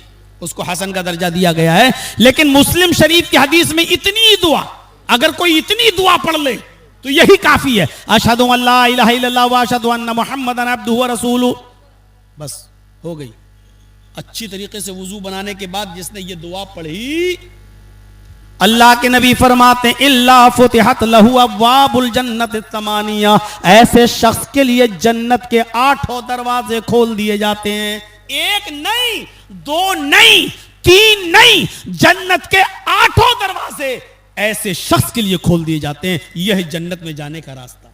उसको हसन का दर्जा दिया गया है। लेकिन मुस्लिम शरीफ की हदीस में इतनी दुआ, अगर कोई इतनी दुआ पढ़ ले तो यही काफी है। अशहदु अल्ला इलाहा इल्लल्लाह व अशहदु अन्ना मुहम्मदन अब्दुहु व रसूलुहु, बस हो गई। अच्छी तरीके से वुजू बनाने के बाद जिसने ये दुआ पढ़ी, अल्लाह के नबी फरमाते हैं इल्ला फुतिहत लहू अब्वाबुल जन्नत तमानिया, ऐसे शख्स के लिए जन्नत के 8 दरवाजे खोल दिए जाते हैं। 1 नहीं, 2 नहीं, 3 नहीं, जन्नत के 8 दरवाजे ऐसे शख्स के लिए खोल दिए जाते हैं। यह है जन्नत में जाने का रास्ता।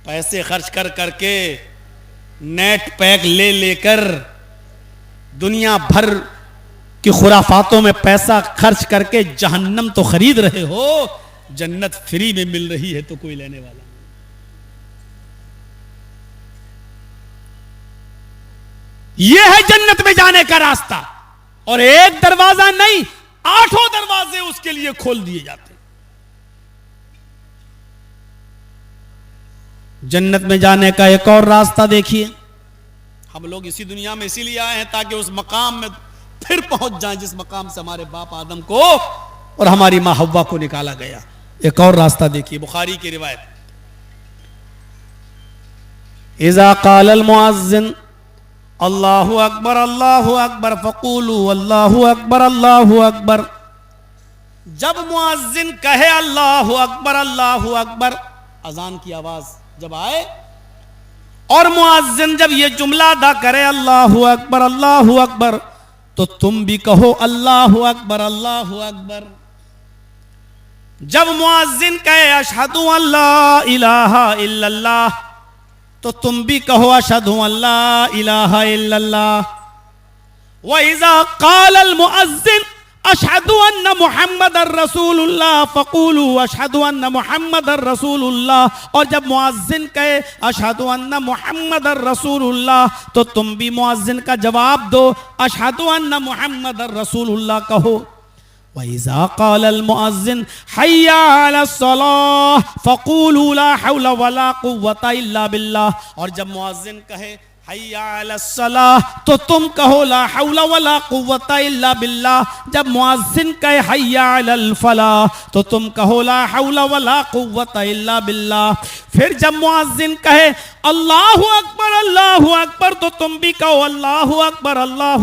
पैसे खर्च कर करके, नेट पैक ले लेकर, दुनिया भर की खुराफातों में पैसा खर्च करके जहन्नम तो खरीद रहे हो, जन्नत फ्री में मिल रही है तो कोई लेने वाला नहीं। यह है जन्नत में जाने का रास्ता। और 1 दरवाजा नहीं, 8 दरवाजे उसके लिए खोल दिए जाते। जन्नत में जाने का एक और रास्ता देखिए। हम लोग इसी दुनिया में इसीलिए आए हैं ताकि उस मकाम में फिर पहुंच जाएं जिस मकाम से हमारे बाप आदम को और हमारी मां हव्वा को निकाला गया। एक और रास्ता देखिए, बुखारी की रिवायत, इज़ा क़ालल मुअज़्ज़िन अल्लाहु अकबर फ़क़ूलू अल्लाहु अकबर, जब मुअज़्ज़िन कहे अल्लाहु अकबर, अजान की आवाज जब आए और मुअज़्ज़िन जब ये जुमला अदा करे अल्लाहु अकबर, तो तुम भी कहो अल्लाहु अकबर। जब मुअज़्ज़िन कहे अशहदु अल्ला इलाहा इल्लल्लाह, तो तुम भी कहो अशहदु अल्ला इलाहा इल्लल्लाह। व इज़ा क़ालल मुअज़्ज़िन अशहदु अन्ना मुहम्मदर रसूलुल्लाह फ़क़ूलू अशहदु अन्ना मुहम्मदर रसूलुल्लाह, और जब मुअज़्ज़िन कहे अशहदु अन्ना मुहम्मदर रसूलुल्लाह, तो तुम भी मुअज़्ज़िन का जवाब दो, अशहदु अन्ना मुहम्मदर रसूलुल्लाह कहो। व इज़ा क़ालल मुअज़्ज़िन हय्या अलस सलाह फ़क़ूलू ला हौला वला कुव्वता इल्ला बिल्लाह, और जब मुअज़्ज़िन कहे हय्या अलस सलाह, तो तुम कहो ला हौला वला कुव्वता इल्ला बिल्लाह। जब मुअज़्ज़िन कहे हय्या अलल फलाह, तो तुम कहो ला हौला वला कुव्वता इल्ला बिल्लाह। फिर जब मुअज़्ज़िन कहे अल्लाहु अकबर, तो तुम भी कहो अल्लाहु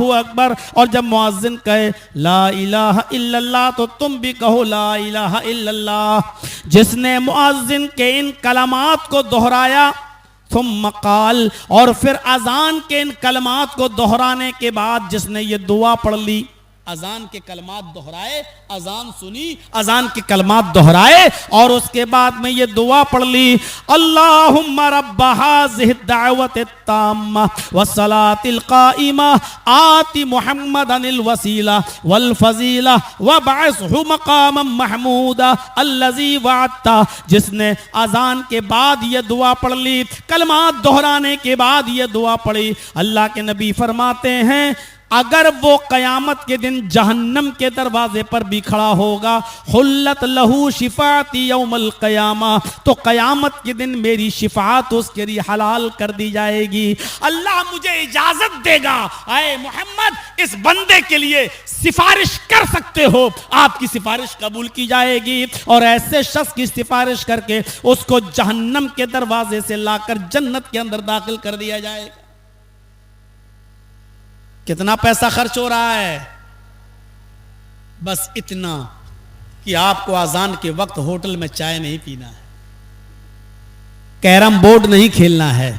अकबर। और जब मुअज़्ज़िन कहे ला इलाहा इल्लल्लाह, तो तुम भी कहो ला इलाहा इल्लल्लाह। जिसने मुअज़्ज़िन के इन कलमात को दोहराया, सुम्मा क़ाल, और फिर अजान के इन कलमात को दोहराने के बाद जिसने ये दुआ पढ़ ली, अजान के कलमात दोहराए, अजान सुनी, अजान के कलमात दोहराए और उसके बाद में ये दुआ पढ़ ली, अल्लाहुम्मा रब्ब हाज़िहि दावति ताम्मा वस्सलातिल क़ाइमा आति मुहम्मदनिल वसीला वल फजीला वबअसहु मक़ामम महमूदा अल्लज़ी वअदता। जिसने अजान के बाद ये दुआ पढ़ ली, कलमात दोहराने के बाद ये दुआ पढ़ी, अल्लाह के नबी फरमाते हैं अगर वो कयामत के दिन जहन्नम के दरवाजे पर भी खड़ा होगा, हुल्लत लहू शिफाती यौमल क़यामा, तो कयामत के दिन मेरी शिफात उसके लिए हलाल कर दी जाएगी। अल्लाह मुझे इजाजत देगा, आए मोहम्मद इस बंदे के लिए सिफारिश कर सकते हो, आपकी सिफारिश कबूल की जाएगी और ऐसे शख्स की सिफारिश करके उसको जहन्नम के दरवाजे से लाकर जन्नत के अंदर दाखिल कर दिया जाएगा। कितना पैसा खर्च हो रहा है? बस इतना कि आपको अजान के वक्त होटल में चाय नहीं पीना है, कैरम बोर्ड नहीं खेलना है,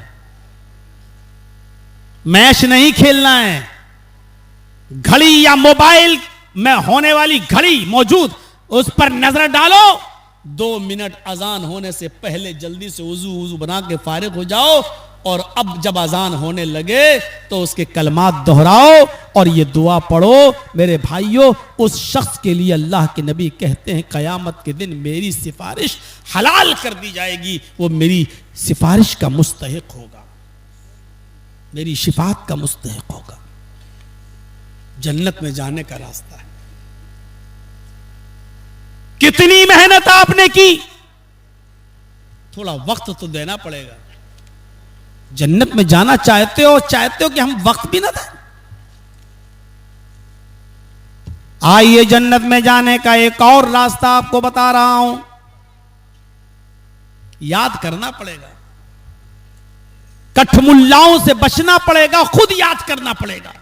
मैच नहीं खेलना है, घड़ी या मोबाइल में होने वाली घड़ी मौजूद, उस पर नजर डालो, 2 मिनट अजान होने से पहले जल्दी से वजू बना के फारिग हो जाओ, और अब जब अजान होने लगे तो उसके कलमात दोहराओ और ये दुआ पढ़ो। मेरे भाइयों, उस शख्स के लिए अल्लाह के नबी कहते हैं क़यामत के दिन मेरी सिफारिश हलाल कर दी जाएगी, वो मेरी सिफारिश का मुस्तहिक होगा, मेरी शिफात का मुस्तहिक होगा। जन्नत में जाने का रास्ता है। कितनी मेहनत आपने की, थोड़ा वक्त तो देना पड़ेगा। जन्नत में जाना चाहते हो कि हम वक्त भी ना दें? आइए जन्नत में जाने का एक और रास्ता आपको बता रहा हूं। याद करना पड़ेगा, कठमुल्लाओं से बचना पड़ेगा, खुद याद करना पड़ेगा।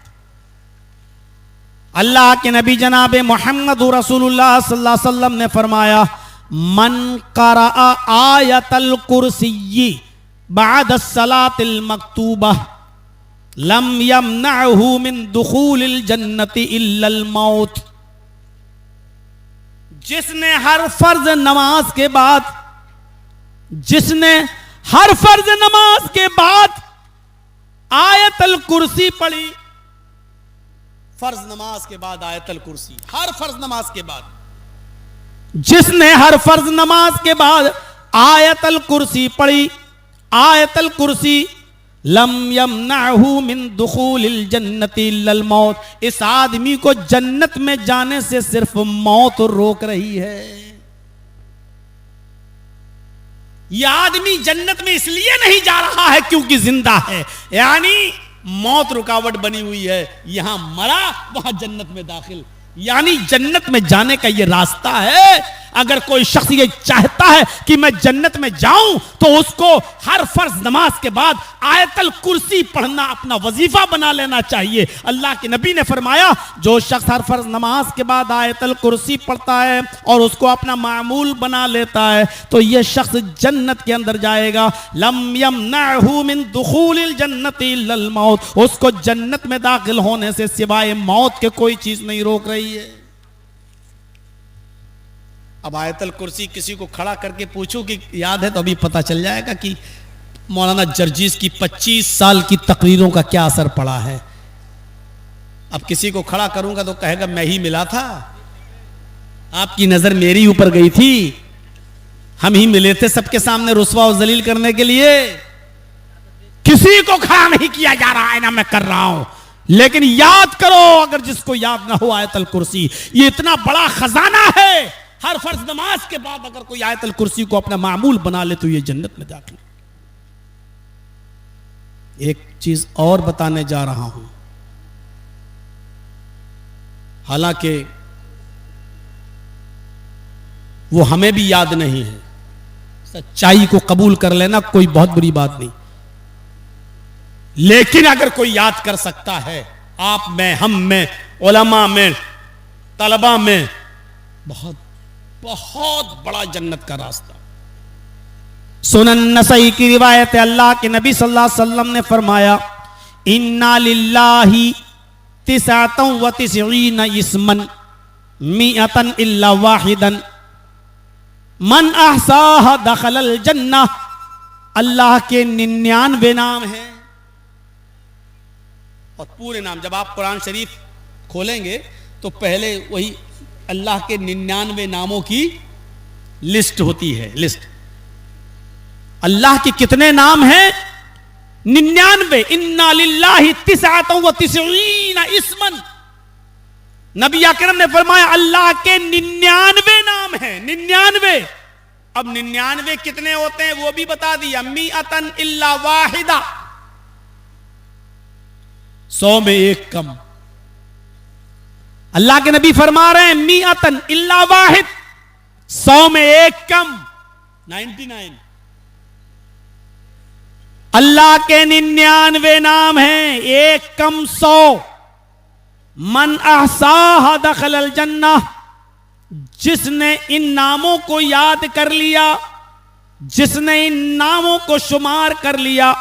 अल्लाह के नबी जनाब मोहम्मद रसूलुल्लाह सल्लल्लाहु अलैहि वसल्लम ने फरमाया, मन क़रअ आयतल कुर्सी बाद सलातिल मकतूबा लम यमनअहु मिन दुखूलिल जन्नति इल्लल मौत। जिसने हर फर्ज नमाज के बाद आयतल कुर्सी पढ़ी, फर्ज नमाज के बाद आयतल कुर्सी, हर फर्ज नमाज के बाद, जिसने हर फर्ज नमाज के बाद आयतल कुर्सी पढ़ी, आयतल कुर्सी, लम यमनअहु मिन दुखूलिल जन्नति इल्लल मौत, इस आदमी को जन्नत में जाने से सिर्फ मौत रोक रही है। यह आदमी जन्नत में इसलिए नहीं जा रहा है क्योंकि जिंदा है, यानी मौत रुकावट बनी हुई है, यहां मरा वहां जन्नत में दाखिल, यानी जन्नत में जाने का यह रास्ता है। अगर कोई शख्स ये चाहता है कि मैं जन्नत में जाऊं तो उसको हर फर्ज नमाज के बाद आयतल कुर्सी पढ़ना अपना वजीफा बना लेना चाहिए। अल्लाह के नबी ने फरमाया, जो शख्स हर फर्ज नमाज के बाद आयतल कुर्सी पढ़ता है और उसको अपना मामूल बना लेता है तो यह शख्स जन्नत के अंदर जाएगा। लम यमनअहु मिन दुखूलिल जन्नति इल्लल मौत, उसको जन्नत में दाखिल होने से सिवाय मौत के कोई चीज नहीं रोक रही है। अब आयतल कुर्सी किसी को खड़ा करके पूछो कि याद है तो अभी पता चल जाएगा कि मौलाना जर्जीस की 25 साल की तकरीरों का क्या असर पड़ा है। अब किसी को खड़ा करूंगा तो कहेगा मैं ही मिला था, आपकी नजर मेरी ऊपर गई थी, हम ही मिले थे सबके सामने रुस्वा और जलील करने के लिए। किसी को खड़ा नहीं किया जा रहा है, ना मैं कर रहा हूं, लेकिन याद करो, अगर जिसको याद ना हो आयतल कुर्सी, ये इतना बड़ा खजाना है। हर फर्ज नमाज के बाद अगर कोई आयतल कुर्सी को अपना मामूल बना ले तो ये जन्नत में दाखिल। एक चीज और बताने जा रहा हूं, हालांकि वो हमें भी याद नहीं है, सच्चाई को कबूल कर लेना कोई बहुत बुरी बात नहीं, लेकिन अगर कोई याद कर सकता है, आप में, हम में, उलमा में, तलबा में, बहुत बड़ा जन्नत का रास्ता। सुनन नसई की रिवायत है, अल्लाह के नबी सल्लल्लाहु अलैहि वसल्लम ने फरमाया, इन्ना लिल्लाहि तिसअतन व तिसईन इस्मन मिअतन इल्ला वाहिदन मन अहसाहा दखलल जन्नह। अल्लाह के 99 नाम हैं, और पूरे नाम जब आप कुरान शरीफ खोलेंगे तो पहले वही अल्लाह के 99 नामों की लिस्ट होती है। लिस्ट अल्लाह के कितने नाम हैं? 99। इन्ना लिल्लाहि तिसअतन व तिसईन इस्मन, नबी अकरम ने फरमाया अल्लाह के 99 नाम हैं। 99। अब 99 कितने होते हैं वो भी बता दिया, मिअतन इल्ला वाहिदा, 100 में एक कम। अल्लाह के नबी फरमा रहे हैं मिअतन इल्ला वाहिद, 100 में एक कम, 99। अल्लाह के 99 नाम हैं, एक कम 100। मन अहसाहा दखलल जन्नह, जिसने इन नामों को याद कर लिया जिसने इन नामों को शुमार कर लिया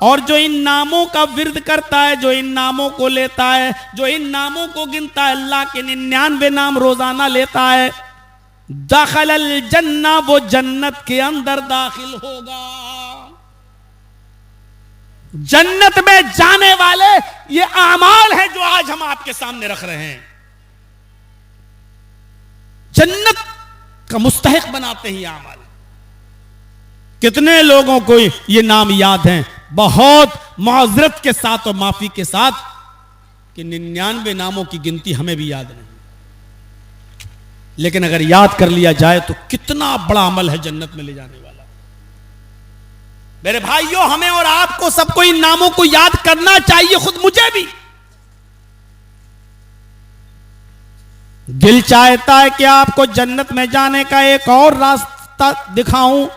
और जो इन नामों का विर्द करता है, जो इन नामों को लेता है, जो इन नामों को गिनता है, अल्लाह के 99 नाम रोजाना लेता है, दखलल जन्ना, वो जन्नत के अंदर दाखिल होगा। जन्नत में जाने वाले ये आमाल है जो आज हम आपके सामने रख रहे हैं, जन्नत का मुस्तहिक बनाते हैं ये आमाल। कितने लोगों को ये नाम याद हैं, बहुत माजरत के साथ और माफी के साथ कि 99 नामों की गिनती हमें भी याद नहीं, लेकिन अगर याद कर लिया जाए तो कितना बड़ा अमल है जन्नत में ले जाने वाला। मेरे भाइयों, हमें और आपको सबको इन नामों को याद करना चाहिए, खुद मुझे भी। दिल चाहता है कि आपको जन्नत में जाने का एक और रास्ता दिखाऊं।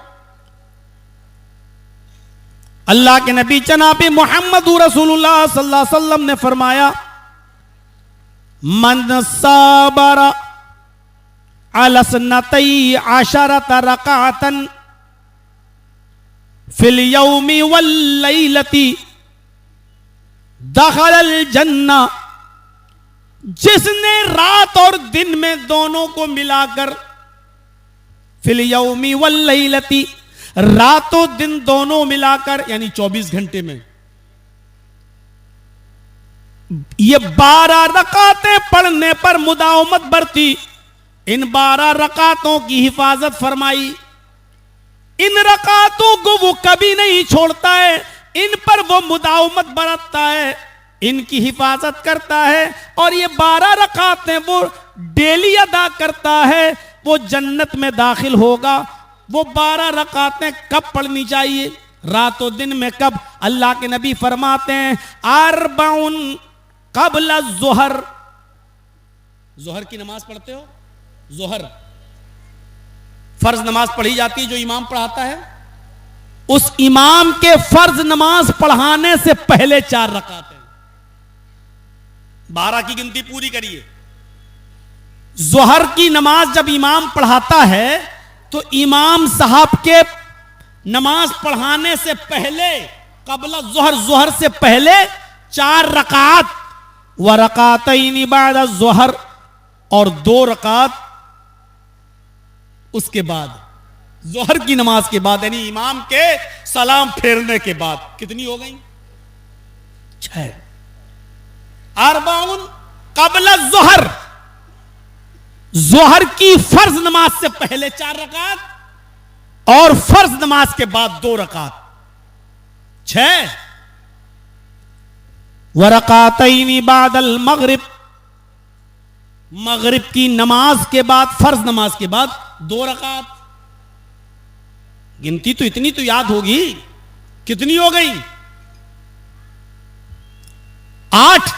अल्लाह के नबी जनाब मोहम्मद रसूलुल्लाह सल्लल्लाहु अलैहि वसल्लम ने फरमाया, मन साबरा अलसनतई आशरत रकातन फिल यौमी वल लैलती दखलल जन्ना। जिसने रात और दिन में दोनों को मिलाकर, फिल यौमी वल लैलती, रातों दिन दोनों मिलाकर यानी 24 घंटे में ये 12 रकातें पढ़ने पर मुदावमत बरती, इन 12 रकातों की हिफाजत फरमाई, इन रकातों को वो कभी नहीं छोड़ता है, इन पर वो मुदावमत बरतता है, इनकी हिफाजत करता है, और ये 12 रकातें वो डेली अदा करता है, वो जन्नत में दाखिल होगा। वो 12 रकातें कब पढ़नी चाहिए, रातों दिन में कब? अल्लाह के नबी फरमाते हैं, अरबाउन कबल ज़ोहर। ज़ोहर की नमाज पढ़ते हो? ज़ोहर फर्ज नमाज पढ़ी जाती है जो इमाम पढ़ाता है, उस इमाम के फर्ज नमाज पढ़ाने से पहले 4 रकातें, 12 की गिनती पूरी करिए। ज़ोहर की नमाज जब इमाम पढ़ाता है तो इमाम साहब के नमाज पढ़ाने से पहले, कबला ज़ोहर, ज़ोहर से पहले 4 रकात, व रकातैन बाद ज़ोहर, और 2 रकात उसके बाद, ज़ोहर की नमाज के बाद, यानी इमाम के सलाम फेरने के बाद। कितनी हो गई? 6। अरबाउन कबला ज़ोहर, ज़ोहर की फर्ज नमाज से पहले 4 रकात, और फर्ज नमाज के बाद 2 रकात, 6। व रकातैन बादल मगरिब, मगरिब की नमाज के बाद, फर्ज नमाज के बाद 2 रकात। गिनती तो इतनी तो याद होगी, कितनी हो गई? 8।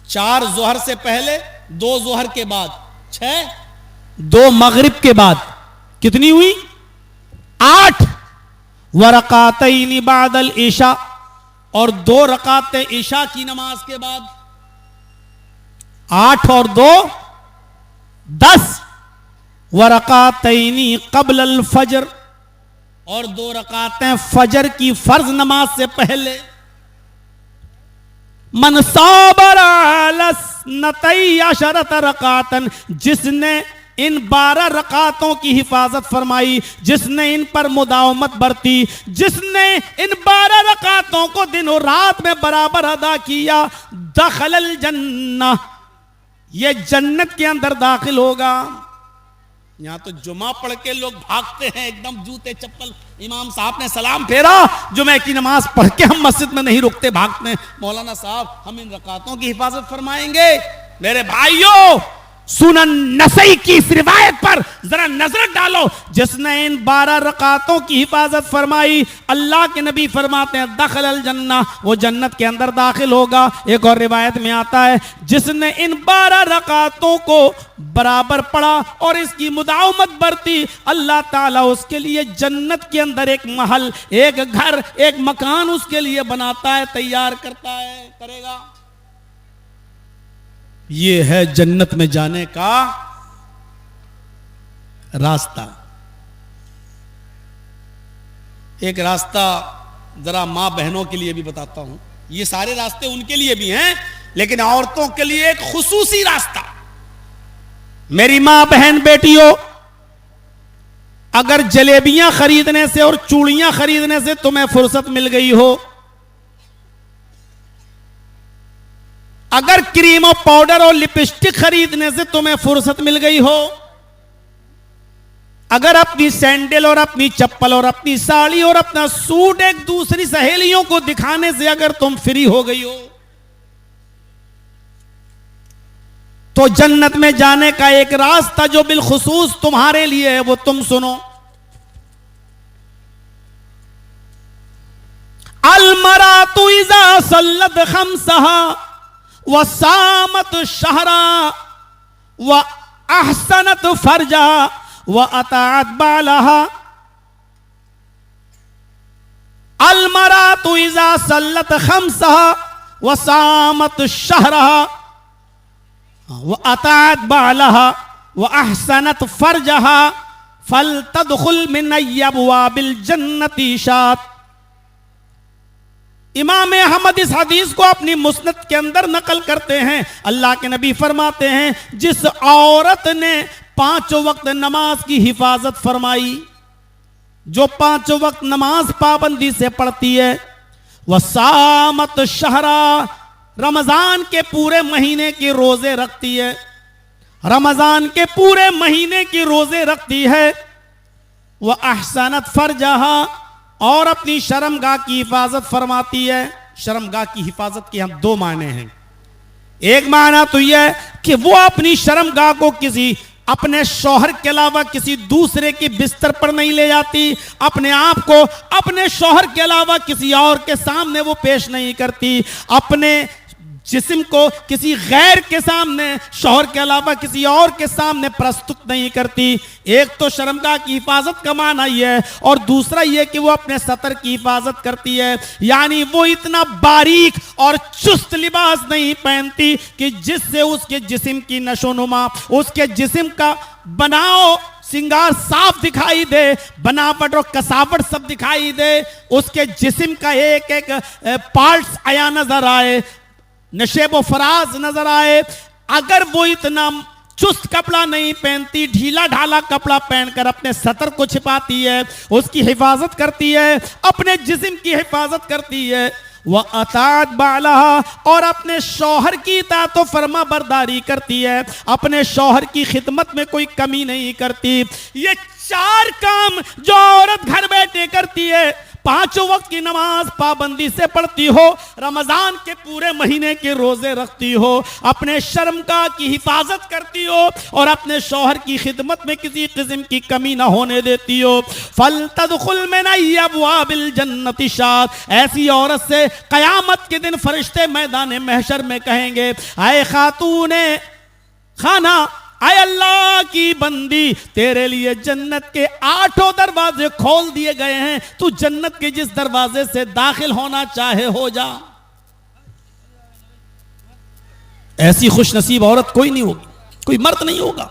4 ज़ोहर से पहले, 2 ज़ोहर के बाद, 6, 2 मगरिब के बाद, कितनी हुई? 8। व रकातैन बादल ईशा, और 2 रकातें ईशा की नमाज के बाद। 8 और 2 10। व रकातैनी कबल अल फजर, और 2 रकातें फजर की फर्ज नमाज से पहले। मन साबरा अलसनतई अशरत रकातन, जिसने इन 12 रकातों की हिफाजत फरमाई, जिसने इन पर मुदावमत बरती, जिसने इन 12 रकातों को दिन और रात में बराबर अदा किया, दखलल जन्ना, ये जन्नत के अंदर दाखिल होगा। यहां तो जुमा पढ़ के लोग भागते हैं एकदम जूते चप्पल, इमाम साहब ने सलाम फेरा, जुमे की नमाज पढ़ के हम मस्जिद में नहीं रुकते, भागते हैं, मौलाना साहब हम इन रकातों की हिफाजत फरमाएंगे। मेरे भाइयों, सुनन नसई की इस रिवायत पर जरा नजर डालो, जिसने इन 12 रकातों की हिफाजत फरमाई, अल्लाह के नबी फरमाते हैं दखलल जन्ना, वो जन्नत के अंदर दाखिल होगा। एक और रिवायत में आता है, जिसने इन 12 रकातों को बराबर पढ़ा और इसकी मुदावमत बरती, अल्लाह ताला उसके लिए जन्नत के अंदर एक महल, एक घर, एक मकान उसके लिए बनाता है, तैयार करता है, करेगा। ये है जन्नत में जाने का रास्ता। एक रास्ता जरा मां बहनों के लिए भी बताता हूं। ये सारे रास्ते उनके लिए भी हैं, लेकिन औरतों के लिए एक खुसूसी रास्ता। मेरी मां बहन बेटियों, अगर जलेबियां खरीदने से और चूड़ियां खरीदने से तुम्हें फुर्सत मिल गई हो, अगर क्रीम और पाउडर और लिपस्टिक खरीदने से तुम्हें फुर्सत मिल गई हो, अगर अपनी सैंडल और अपनी चप्पल और अपनी साड़ी और अपना सूट एक दूसरी सहेलियों को दिखाने से अगर तुम फ्री हो गई हो, तो जन्नत में जाने का एक रास्ता जो बिलखुसूस तुम्हारे लिए है वो तुम सुनो। अलमरातु इज़ा सल्लत खम्सहा व सामत शहरा व अहसनत फरजा व अताअत बालहा। अलमरातु इज़ा सल्लत खम्सहा व सामत शहरहा व अताअत बालहा व अहसनत फरजहा फलतदखुल मिन अब्वाबिल जन्नति शात। इमाम अहमद इस हदीस को अपनी मुस्नद के अंदर नकल करते हैं। अल्लाह के नबी फरमाते हैं, जिस औरत ने 5 वक्त नमाज की हिफाजत फरमाई, जो 5 वक्त नमाज पाबंदी से पढ़ती है, वह सामत शहरा, रमजान के पूरे महीने के रोजे रखती है, रमजान के पूरे महीने के रोजे रखती है, वह अहसनत फरजहा, और अपनी शर्मगाह की हिफाजत फरमाती है। शर्मगाह की हिफाजत के हम 2 माने हैं। एक माना तो यह कि वो अपनी शर्मगाह को किसी अपने शौहर के अलावा किसी दूसरे के बिस्तर पर नहीं ले जाती, अपने आप को अपने शौहर के अलावा किसी और के सामने वो पेश नहीं करती, अपने जिस्म को किसी गैर के सामने, शौहर के अलावा किसी और के सामने प्रस्तुत नहीं करती। एक तो शर्मगाह की हिफाजत का माना यह है, और दूसरा यह कि वो अपने सतर की हिफाजत करती है, यानी वो इतना बारीक और चुस्त लिबास नहीं पहनती कि जिससे उसके जिस्म की नशोनुमा, उसके जिस्म का बनाओ सिंगार साफ दिखाई दे, बनावट और कसावट सब दिखाई दे, उसके जिस्म का एक एक पार्ट्स आया नजर आए, नशेब व फराज नजर आए। अगर वो इतना चुस्त कपड़ा नहीं पहनती, ढीला ढाला कपड़ा पहनकर अपने सतर को छिपाती है, उसकी हिफाजत करती है, अपने जिस्म की हिफाजत करती है, वह अताअत बालहा, और अपने शौहर की इताअत व फरमा बरदारी करती है, अपने शौहर की खिदमत में कोई कमी नहीं करती। ये 4 काम जो औरत घर बैठे करती है, 5 वक्त की नमाज पाबंदी से पढ़ती हो, रमजान के पूरे महीने के रोजे रखती हो, अपने शर्मगाह की हिफाजत करती हो, और अपने शौहर की खिदमत में किसी किस्म की कमी ना होने देती हो, फलतदखुल मिन अब्वाबिल जन्नति शात। ऐसी औरत से कयामत के दिन फरिश्ते मैदान महशर में कहेंगे, आए खातूने खाना, आए अल्लाह की बंदी, तेरे लिए जन्नत के 8 दरवाजे खोल दिए गए हैं, तू जन्नत के जिस दरवाजे से दाखिल होना चाहे हो जा। ऐसी खुशनसीब औरत कोई नहीं होगी, कोई मर्द नहीं होगा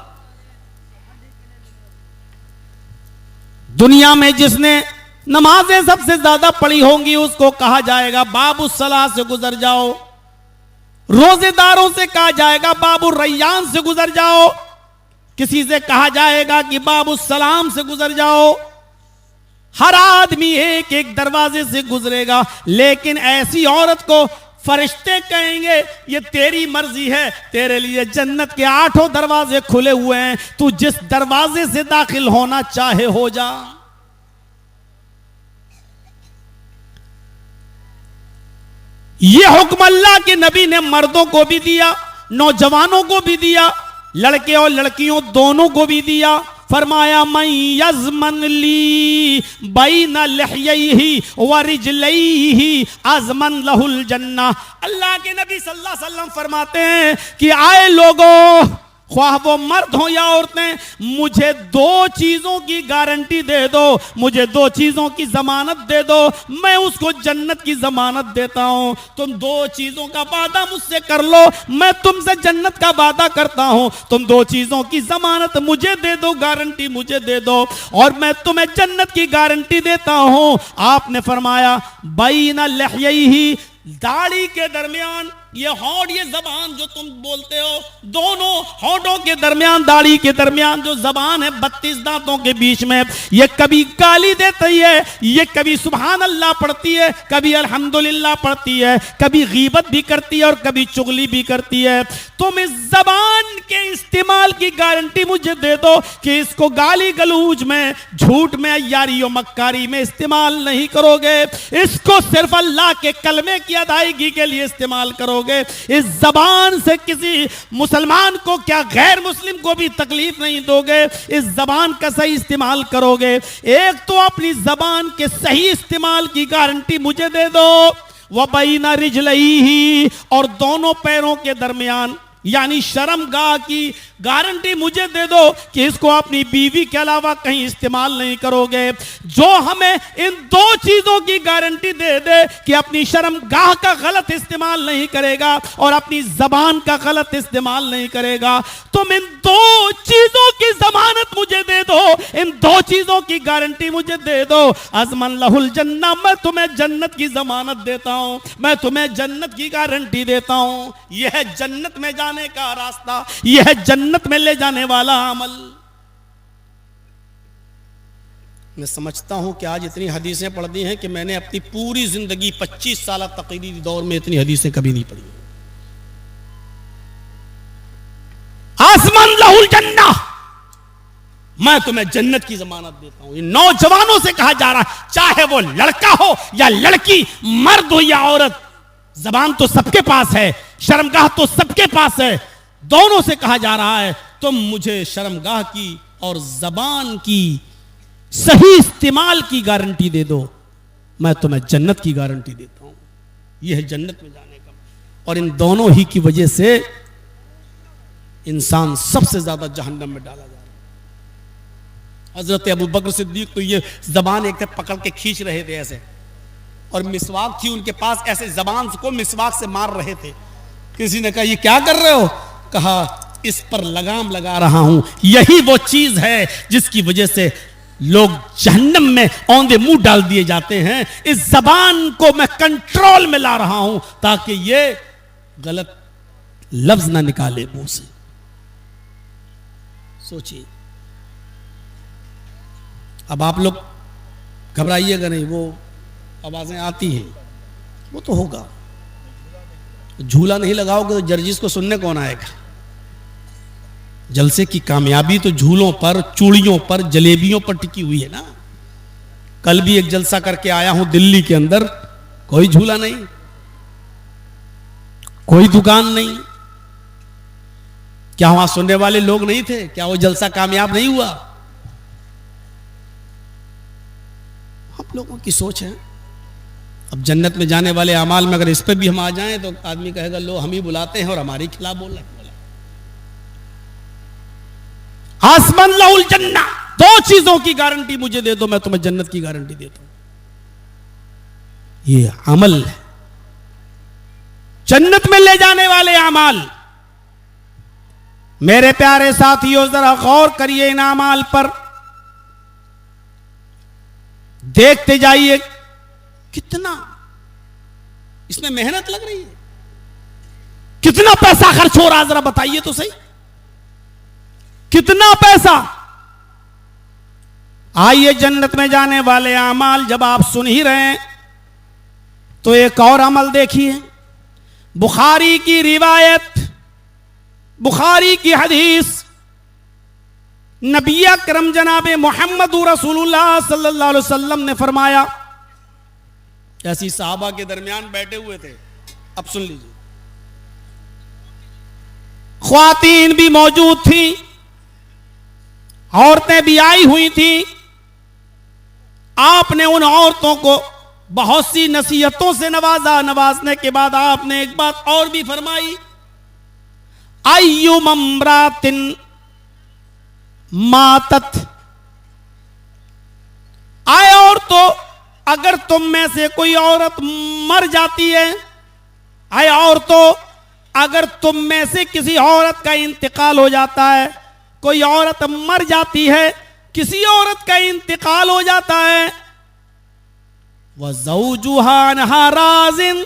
दुनिया में जिसने नमाजें सबसे ज्यादा पढ़ी होंगी, उसको कहा जाएगा बाबू सलाह से गुजर जाओ। रोजेदारों से कहा जाएगा बाबू रैयान से गुजर जाओ, किसी से कहा जाएगा कि बाबू सलाम से गुजर जाओ। हर आदमी एक एक दरवाजे से गुजरेगा, लेकिन ऐसी औरत को फरिश्ते कहेंगे, ये तेरी मर्जी है, तेरे लिए जन्नत के 8 दरवाजे खुले हुए हैं, तू जिस दरवाजे से दाखिल होना चाहे हो जा। यह हुक्म अल्लाह के नबी ने मर्दों को भी दिया, नौजवानों को भी दिया, लड़के और लड़कियों दोनों को भी दिया। फरमाया मैं यज़मन ली बैन लहयैहि व रिजलैहि अज़मन लहुल जन्ना। अल्लाह के नबी सल्लल्लाहु अलैहि वसल्लम फरमाते हैं कि आए लोगों, ख्वाह वो मर्द हो या औरतें, मुझे दो चीजों की गारंटी दे दो, मुझे दो चीजों की जमानत दे दो, मैं उसको जन्नत की जमानत देता हूं। तुम दो चीजों का वादा मुझसे कर लो, मैं तुमसे जन्नत का वादा करता हूं। तुम दो चीजों की जमानत मुझे दे दो, गारंटी मुझे दे दो, और मैं तुम्हें जन्नत की गारंटी देता हूं। आपने फरमाया बैना लहयैहि, दाढ़ी के दरमियान, ये होंठ, ये जबान जो तुम बोलते हो, दोनों होंठों के दरमियान, दाढ़ी के दरमियान जो जबान है 32 दांतों के बीच में, ये कभी गाली देती है, ये कभी सुभान अल्लाह पढ़ती है, कभी अल्हम्दुलिल्लाह पढ़ती है, कभी गीबत भी करती है और कभी चुगली भी करती है। तुम इस जबान के इस्तेमाल की गारंटी मुझे दे दो कि इसको गाली गलूज में, झूठ में, यारी और मक्कारी में इस्तेमाल नहीं करोगे, इसको सिर्फ अल्लाह के कलमे की अदायगी के लिए इस्तेमाल करोगे। इस जबान से किसी मुसलमान को क्या गैर मुस्लिम को भी तकलीफ नहीं दोगे, इस जबान का सही इस्तेमाल करोगे। एक तो अपनी जबान के सही इस्तेमाल की गारंटी मुझे दे दो, वह बैना रिजलैहि, और दोनों पैरों के दरमियान यानी शर्मगाह की गारंटी मुझे दे दो कि इसको अपनी बीवी के अलावा कहीं इस्तेमाल नहीं करोगे। जो हमें इन दो चीजों की गारंटी दे दे कि अपनी शर्मगाह का गलत इस्तेमाल नहीं करेगा और अपनी जबान का गलत इस्तेमाल नहीं करेगा, तुम इन दो चीजों की जमानत मुझे दे दो, इन दो चीजों की गारंटी मुझे दे दो। अज़मन लहुल जन्नह, मैं तुम्हें जन्नत की जमानत देता हूं, मैं जन्नत की गारंटी देता हूं। यह है जन्नत में जाने का रास्ता, यह है जन्नत में ले जाने वाला अमल। मैं समझता हूं कि आज इतनी हदीसें पढ़ दी हैं कि मैंने अपनी पूरी जिंदगी 25 साल तकरीरी दौर में इतनी हदीसें कभी नहीं पढ़ी। आसमान लहुल जन्नह, मैं तुम्हें जन्नत की जमानत देता हूं। ये नौजवानों से कहा जा रहा है, चाहे वो लड़का हो या लड़की, मर्द हो या औरत, जबान तो सबके पास है, शर्मगाह तो सबके पास है। दोनों से कहा जा रहा है तुम मुझे शर्मगाह की और जबान की सही इस्तेमाल की गारंटी दे दो, मैं तुम्हें जन्नत की गारंटी देता हूं। यह है जन्नत में जाने का। और इन दोनों ही की वजह से इंसान सबसे ज्यादा जहन्नम में डाला जा रहा है। हजरत अबू बकर सिद्दीक तो ये जबान एक पकड़ के खींच रहे थे ऐसे, और मिसवाक थी उनके पास, ऐसे जबान को मिसवाक से मार रहे थे। किसी ने कहा ये क्या कर रहे हो? कहा इस पर लगाम लगा रहा हूं, यही वो चीज है जिसकी वजह से लोग जहन्नम में औंधे मुंह डाल दिए जाते हैं। इस जबान को मैं कंट्रोल में ला रहा हूं ताकि ये गलत लफ्ज ना निकाले मुंह से। सोचिए, अब आप लोग घबराइएगा नहीं, वो आवाजें आती हैं, वो तो होगा। झूला नहीं लगाओगे तो जर्जिस को सुनने कौन आएगा? जलसे की कामयाबी तो झूलों पर, चूड़ियों पर, जलेबियों पर टिकी हुई है ना। कल भी एक जलसा करके आया हूं दिल्ली के अंदर, कोई झूला नहीं, कोई दुकान नहीं। क्या वहां सुनने वाले लोग नहीं थे? क्या वो जलसा कामयाब नहीं हुआ? हम लोगों की सोच है। अब जन्नत में जाने वाले अमाल में अगर इस पर भी हम आ जाएं तो आदमी कहेगा लो हम ही बुलाते हैं और हमारे खिलाफ बोल रहे हैं। आसमान लहुल जन्नह, दो चीजों की गारंटी मुझे दे दो, मैं तुम्हें जन्नत की गारंटी देता हूं। ये अमल है, जन्नत में ले जाने वाले अमाल। मेरे प्यारे साथियों, जरा गौर करिए इन अमाल पर, देखते जाइए कितना इसमें मेहनत लग रही है, कितना पैसा खर्च हो रहा है, जरा बताइए तो सही, कितना पैसा। आइए, जन्नत में जाने वाले अमाल जब आप सुन ही रहे हैं तो एक और अमल देखिए। बुखारी की रिवायत, बुखारी की हदीस, नबी अकरम जनाब मोहम्मद रसूलुल्लाह सल्लल्लाहु अलैहि वसल्लम ने फरमाया, ऐसी साहबा के दरमियान बैठे हुए थे। अब सुन लीजिए, ख्वातीन भी मौजूद थी, औरतें भी आई हुई थी। आपने उन औरतों को बहुत सी नसीहतों से नवाजा। नवाजने के बाद आपने एक बात और भी फरमाई, अय्युम अम्रातिन मातत, आए और तो अगर तुम में से कोई औरत मर जाती है, आए और तो अगर तुम में से किसी औरत का इंतकाल हो जाता है, कोई औरत मर जाती है, किसी औरत का इंतकाल हो जाता है, वह ज़ौजुहा अन्हा राज़िन,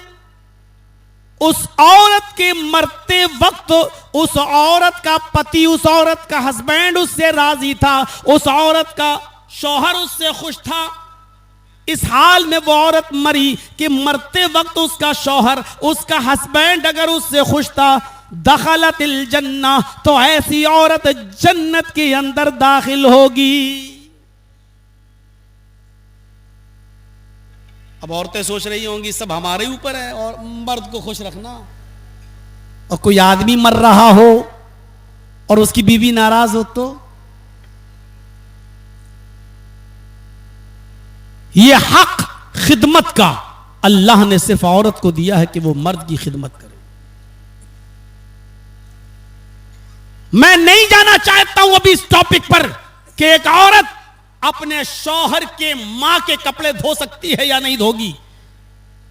उस औरत के मरते वक्त उस औरत का पति, उस औरत का हस्बैंड उससे राजी था, उस औरत का शौहर उससे खुश था। इस हाल में वो औरत मरी कि मरते वक्त उसका शौहर, उसका हस्बैंड अगर उससे खुश था, दखलतिल जन्ना, तो ऐसी औरत जन्नत के अंदर दाखिल होगी। अब औरतें सोच रही होंगी सब हमारे ऊपर है और मर्द को खुश रखना, और कोई आदमी मर रहा हो और उसकी बीवी नाराज हो तो ये हक खिदमत का अल्लाह ने सिर्फ औरत को दिया है कि वो मर्द की खिदमत करे। मैं नहीं जाना चाहता हूं अभी इस टॉपिक पर कि एक औरत अपने शौहर के मां के कपड़े धो सकती है या नहीं धोगी,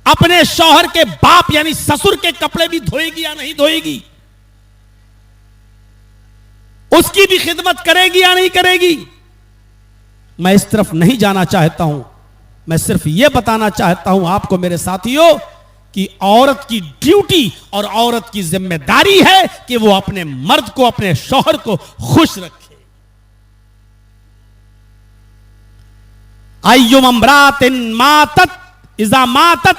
अपने शौहर के बाप यानी ससुर के कपड़े भी धोएगी या नहीं धोएगी, उसकी भी खिदमत करेगी या नहीं करेगी। मैं इस तरफ नहीं जाना चाहता हूं, मैं सिर्फ यह बताना चाहता हूं आपको मेरे साथियों कि औरत की ड्यूटी और औरत की जिम्मेदारी है कि वो अपने मर्द को, अपने शौहर को खुश रखे। अय्युम अम्रातिन मातत इज़ा मातत,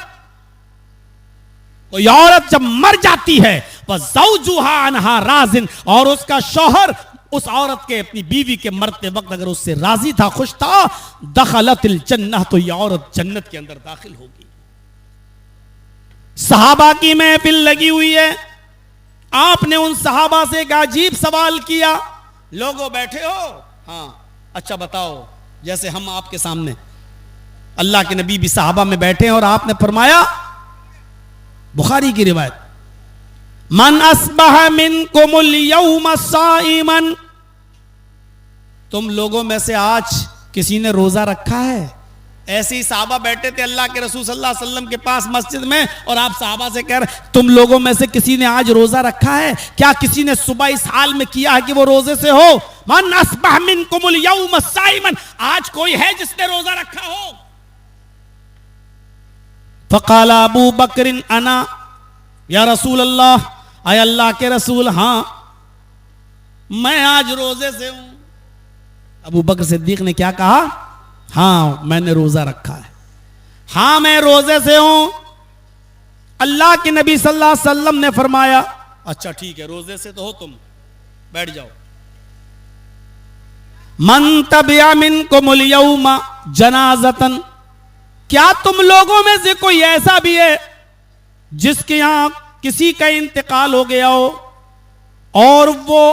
कोई औरत जब मर जाती है, वह ज़ौजुहा अन्हा राज़िन, और उसका शौहर उस औरत के, अपनी बीवी के मरते वक्त अगर उससे राजी था, खुश था, दखलतिल जन्नह, तो यह औरत जन्नत के अंदर दाखिल होगी। सहाबा की महफिल लगी हुई है, आपने उन सहाबा से एक अजीब सवाल किया, लोगों बैठे हो, हाँ अच्छा बताओ, जैसे हम आपके सामने, अल्लाह के नबी भी सहाबा में बैठे हैं और आपने फरमाया, बुखारी की रिवायत, मन अस्बह मिनकुमुल यौम साइमन, तुम लोगों में से आज किसी ने रोजा रखा है। ऐसे ही सहाबा बैठे थे अल्लाह के रसूल सल्लल्लाहु अलैहि वसल्लम के पास मस्जिद में, और आप सहाबा से कह रहे तुम लोगों में से किसी ने आज रोजा रखा है क्या? किसी ने सुबह इस हाल में किया है कि वो रोजे से हो? मन अस्बह मिनकुमुल यौम साइमन, आज कोई है जिसने रोजा रखा हो? फ़क़ाल अबू बकर अना या रसूल अल्लाह, आय अल्लाह के रसूल, हाँ मैं आज रोजे से हूं। अबू बकर सिद्दीक ने क्या कहा? हाँ मैंने रोजा रखा है, हाँ मैं रोजे से हूं। अल्लाह के नबी सल्लल्लाहु अलैहि वसल्लम ने फरमाया, अच्छा ठीक है रोजे से तो हो तुम, बैठ जाओ। मन तबिया मिनकुमुल यौमा जनाज़तन, क्या तुम लोगों में से कोई ऐसा भी है जिसके यहां किसी का इंतकाल हो गया हो और वो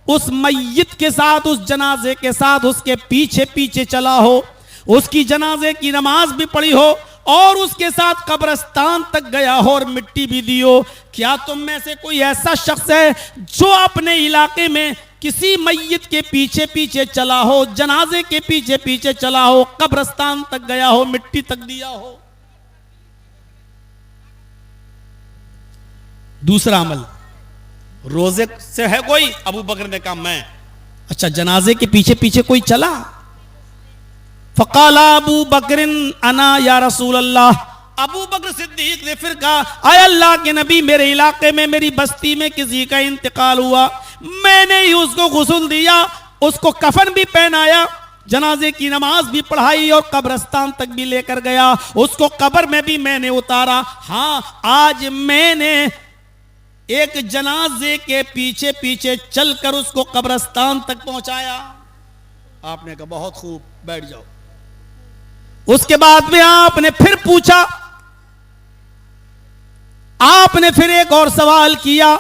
उस मय्यत के साथ, उस जनाजे के साथ उसके पीछे पीछे चला हो, उसकी जनाजे की नमाज भी पढ़ी हो और उसके साथ कब्रिस्तान तक गया हो और मिट्टी भी दी हो? क्या तुम में से कोई ऐसा शख्स है जो अपने इलाके में किसी मय्यत के पीछे पीछे चला हो, जनाजे के पीछे पीछे चला हो, कब्रिस्तान तक गया हो, मिट्टी तक दिया हो? दूसरा अमल, रोजे से है कोई? अबू बकर ने कहा मैं। अच्छा जनाजे के पीछे पीछे कोई चला? फ़क़ाल अबू बकरिन अना या रसूल अल्लाह, अबू बकर सिद्दीक ने फिर कहा, आय अल्लाह के नबी, मेरे इलाके में, मेरी बस्ती में किसी का इंतकाल हुआ, मैंने ही उसको गुस्ल दिया, उसको कफन भी पहनाया, जनाजे की नमाज भी पढ़ाई और कब्रिस्तान तक भी लेकर गया, उसको कब्र में भी मैंने उतारा। हाँ आज मैंने एक जनाजे के पीछे पीछे चलकर उसको कब्रिस्तान तक पहुंचाया। आपने कहा बहुत खूब, बैठ जाओ। उसके बाद में आपने फिर पूछा, आपने फिर एक और सवाल किया,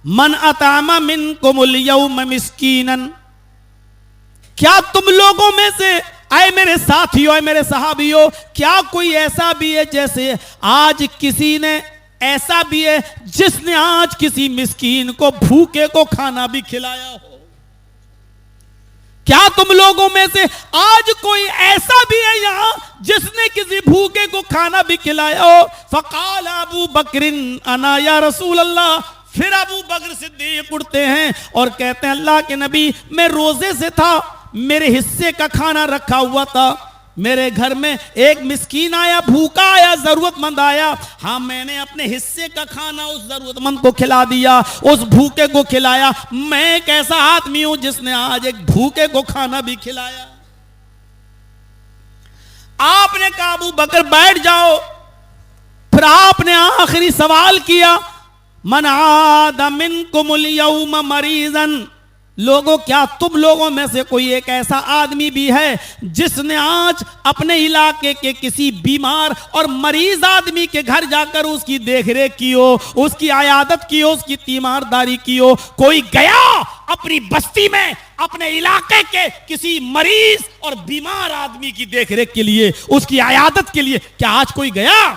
मन अतामा मिनकुमुल यौम मिस्कीनन, क्या तुम लोगों में से, आए मेरे साथियों, आए मेरे सहाबियों, क्या कोई ऐसा भी है जैसे आज किसी ने ऐसा भी है जिसने आज किसी मिस्कीन को, भूखे को खाना भी खिलाया हो? क्या तुम लोगों में से आज कोई ऐसा भी है यहां जिसने किसी भूखे को खाना भी खिलाया हो? फकाल अबू बकरिन अना या रसूल अल्लाह। फिर अबू बकर सिद्दीक उठते हैं और कहते हैं, अल्लाह के नबी, मैं रोजे से था, मेरे हिस्से का खाना रखा हुआ था, मेरे घर में एक मिस्कीन आया, भूखा आया, जरूरतमंद आया, हाँ मैंने अपने हिस्से का खाना उस जरूरतमंद को खिला दिया, उस भूखे को खिलाया। मैं एक ऐसा आदमी हूं जिसने आज एक भूखे को खाना भी खिलाया। आपने कहा अबू बकर बैठ जाओ। फिर आपने आखिरी सवाल किया, मन आदा मिनकुमुल यौम मरीजन, लोगों क्या तुम लोगों में से कोई एक ऐसा आदमी भी है जिसने आज अपने इलाके के किसी बीमार और मरीज आदमी के घर जाकर उसकी देखरेख की हो, उसकी आयादत की हो, उसकी तीमारदारी की हो? कोई गया अपनी बस्ती में अपने इलाके के किसी मरीज और बीमार आदमी की देखरेख के लिए, उसकी आयादत के लिए? क्या आज कोई गया?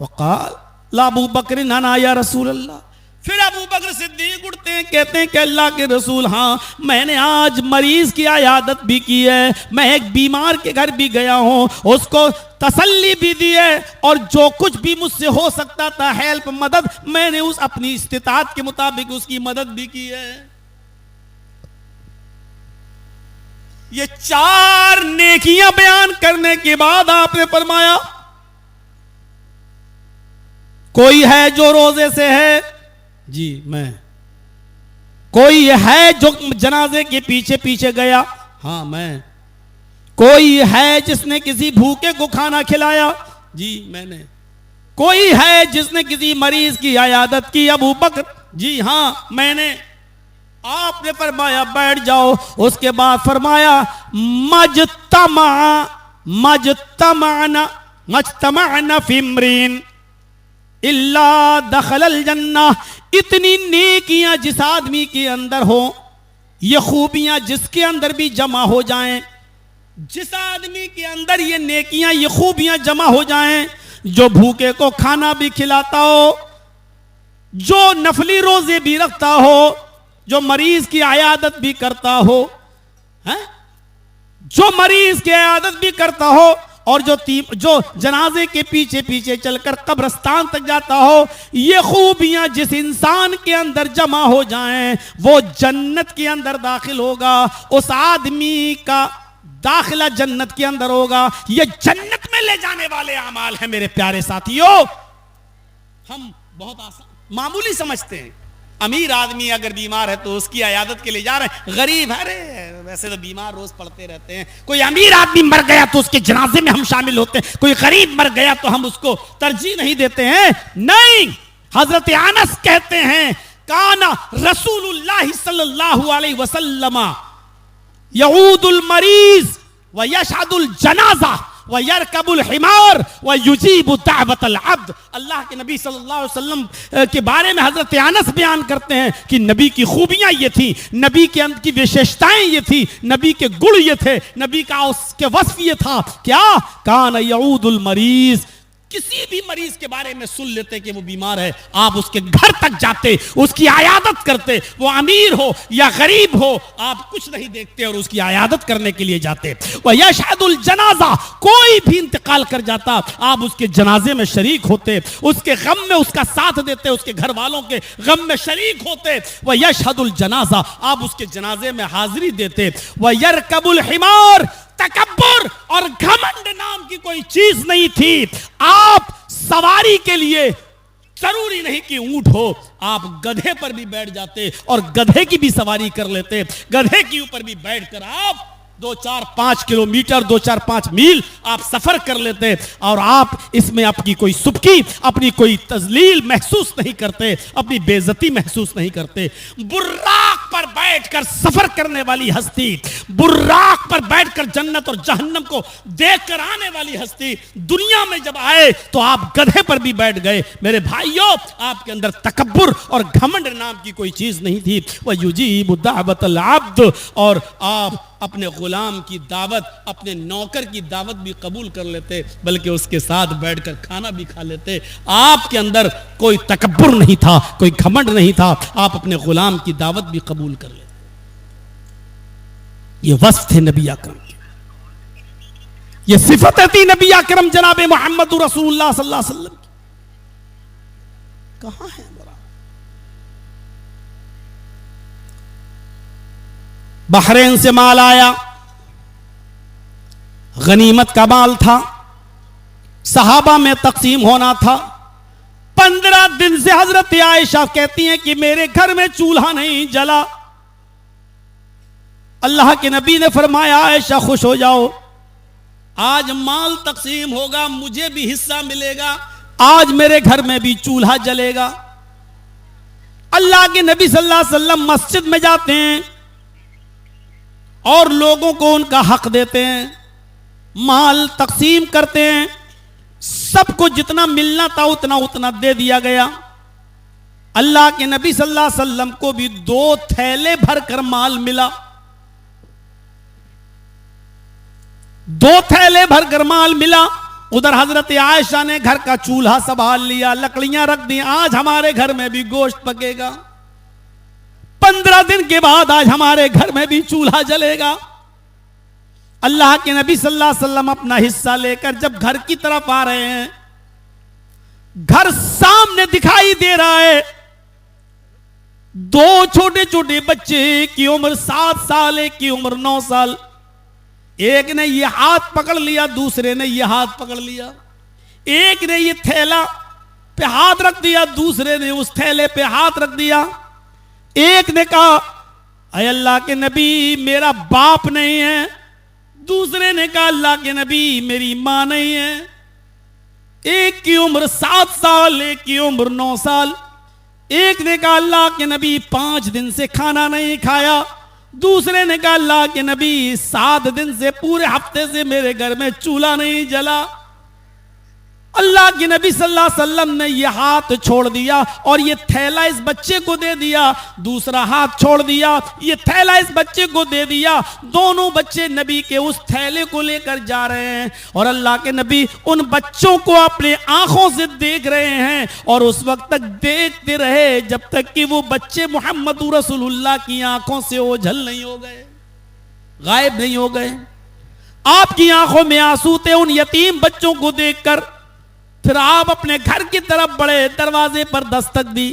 वक़ाल ला अबू बकर ना या रसूल अल्लाह। फिर अबू बकर सिद्दीक उठते हैं, कहते हैं कि अल्लाह के रसूल, हाँ मैंने आज मरीज की आयादत भी की है, मैं एक बीमार के घर भी गया हूं, उसको तसल्ली भी दी है, और जो कुछ भी मुझसे हो सकता था हेल्प, मदद, मैंने उस अपनी इस्तिताअत के मुताबिक उसकी मदद भी की है। ये 4 नेकियां बयान करने के बाद आपने फरमाया, कोई है जो रोजे से है? जी मैं। कोई है जो जनाजे के पीछे पीछे गया? हाँ मैं। कोई है जिसने किसी भूखे को खाना खिलाया? जी मैंने। कोई है जिसने किसी मरीज की आयादत की? अबू बकर। जी हाँ मैंने। आपने फरमाया बैठ जाओ। उसके बाद फरमाया मजतमाना फिमरीन इल्ला दखलल जन्ना। इतनी नेकियां जिस आदमी के अंदर हो, ये खूबियां जिसके अंदर भी जमा हो जाएं, जिस आदमी के अंदर ये नेकियां ये खूबियां जमा हो जाएं, जो भूखे को खाना भी खिलाता हो, जो नफली रोजे भी रखता हो, जो मरीज की आयादत भी करता हो, है? जो मरीज की आयादत भी करता हो, और जो जनाजे के पीछे पीछे चलकर कब्रिस्तान तक जाता हो, ये खूबियां जिस इंसान के अंदर जमा हो जाएं, वो जन्नत के अंदर दाखिल होगा। उस आदमी का दाखिला जन्नत के अंदर होगा। ये जन्नत में ले जाने वाले अमाल हैं मेरे प्यारे साथियों। हम बहुत आसान मामूली समझते हैं। अमीर आदमी अगर बीमार है तो उसकी आयादत के लिए जा रहे हैं। गरीब, अरे वैसे तो बीमार रोज पड़ते रहते हैं। कोई अमीर आदमी मर गया तो उसके जनाजे में हम शामिल होते हैं। कोई गरीब मर गया तो हम उसको तरजीह नहीं देते हैं। नहीं, हजरत अनस कहते हैं, काना रसूलुल्लाह सल्लल्लाहु अलैहि वसल्लम यऊदुल मरीज व यशहदुल जनाजा व यरकबुल हिमार व युजीबु दावतल अब्द। अल्लाह के नबी सल्लल्लाहु अलैहि वसल्लम के बारे में हजरत अनस बयान करते हैं कि नबी की खूबियां ये थी, नबी के अंदर की विशेषताएं ये थी, नबी के गुण ये थे, नबी का उसके वस्फ ये था। क्या? कान यऊदुल मरीज। किसी भी मरीज के बारे में सुन लेते कि वो बीमार है, आप उसके घर तक जाते, उसकी आयादत करते, वो अमीर हो या गरीब हो, आप कुछ नहीं देखते और उसकी आयादत करने के लिए जाते। वह यशहदुल जनाजा, कोई भी इंतकाल कर जाता, आप उसके जनाजे में शरीक होते, उसके गम में उसका साथ देते, उसके घर वालों के गम में शरीक होते। वह यशहदुल जनाजा, आप उसके जनाजे में हाजिरी देते। वह यरकबुल हिमार, तकब्बुर और घमंड नाम की कोई चीज नहीं थी। आप सवारी के लिए जरूरी नहीं कि ऊंट हो, आप गधे पर भी बैठ जाते और गधे की भी सवारी कर लेते। गधे के ऊपर भी बैठकर आप 2-4-5 किलोमीटर 2-4-5 मील आप सफर कर लेते और आप इसमें अपनी कोई सुबकी, अपनी कोई तजलील महसूस नहीं करते, अपनी बेइज्जती महसूस नहीं करते। बुर्राक पर बैठकर सफर करने वाली हस्ती, बुर्राक पर बैठकर जन्नत और जहन्नम को देखकर आने वाली हस्ती दुनिया में जब आए तो आप गधे पर भी बैठ गए। मेरे भाइयों, आपके अंदर तकब्बुर और घमंड नाम की कोई चीज नहीं थी। वह युजीबु दावतल अब्द, और आप अपने गुलाम की दावत, अपने नौकर की दावत भी कबूल कर लेते, बल्कि उसके साथ बैठकर खाना भी खा लेते। आपके अंदर कोई तकब्बुर नहीं था, कोई घमंड नहीं था, आप अपने गुलाम की दावत भी कबूल कर लेते। ये वस्फ थे नबी अकरम के, ये सिफत थी नबी अकरम जनाब मोहम्मद रसूलुल्लाह सल्लल्लाहु अलैहि वसल्लम की। कहां है बरा? बहरीन से माल आया, गनीमत का माल था, सहाबा में तकसीम होना था। 15 दिन से हजरत आयशा कहती हैं कि मेरे घर में चूल्हा नहीं जला। अल्लाह के नबी ने फरमाया, आयशा खुश हो जाओ, आज माल तकसीम होगा, मुझे भी हिस्सा मिलेगा, आज मेरे घर में भी चूल्हा जलेगा। अल्लाह के नबी सल्लल्लाहु अलैहि वसल्लम मस्जिद में जाते हैं और लोगों को उनका हक देते हैं, माल तकसीम करते हैं। सबको जितना मिलना था उतना उतना दे दिया गया। अल्लाह के नबी सल्लल्लाहु अलैहि वसल्लम को भी 2 थैले भरकर माल मिला, 2 थैले भरकर माल मिला। उधर हजरत आयशा ने घर का चूल्हा संभाल लिया, लकड़ियां रख दी, आज हमारे घर में भी गोश्त पकेगा, 15 दिन के बाद आज हमारे घर में भी चूल्हा जलेगा। अल्लाह के नबी सल्लल्लाहु अलैहि वसल्लम अपना हिस्सा लेकर जब घर की तरफ आ रहे हैं, घर सामने दिखाई दे रहा है। 2 छोटे छोटे बच्चे, एक की उम्र 7 साल, एक की उम्र 9 साल। एक ने ये हाथ पकड़ लिया, दूसरे ने ये हाथ पकड़ लिया। एक ने ये थैला पे हाथ रख दिया, दूसरे ने उस थैले पे हाथ रख दिया। एक ने कहा, अय अल्लाह के नबी मेरा बाप नहीं है। दूसरे ने कहा, अल्लाह के नबी मेरी मां नहीं है। एक की उम्र 7 साल, एक की उम्र 9 साल। एक ने कहा, अल्लाह के नबी 5 दिन से खाना नहीं खाया। दूसरे ने कहा, अल्लाह के नबी 7 दिन से, पूरे हफ्ते से मेरे घर में चूल्हा नहीं जला। अल्लाह के नबी सल्लल्लाहु अलैहि वसल्लम ने यह हाथ छोड़ दिया और यह थैला इस बच्चे को दे दिया। दूसरा हाथ छोड़ दिया, यह थैला इस बच्चे को दे दिया। दोनों बच्चे नबी के उस थैले को लेकर जा रहे हैं और अल्लाह के नबी उन बच्चों को अपने आंखों से देख रहे हैं और उस वक्त तक देखते रहे जब तक कि वो बच्चे मोहम्मद रसूलुल्लाह की आंखों से ओझल नहीं हो गए, गायब नहीं हो गए। आपकी आंखों में आंसू थे उन यतीम बच्चों को देखकर। फिर आप अपने घर की तरफ बढ़े, दरवाजे पर दस्तक दी।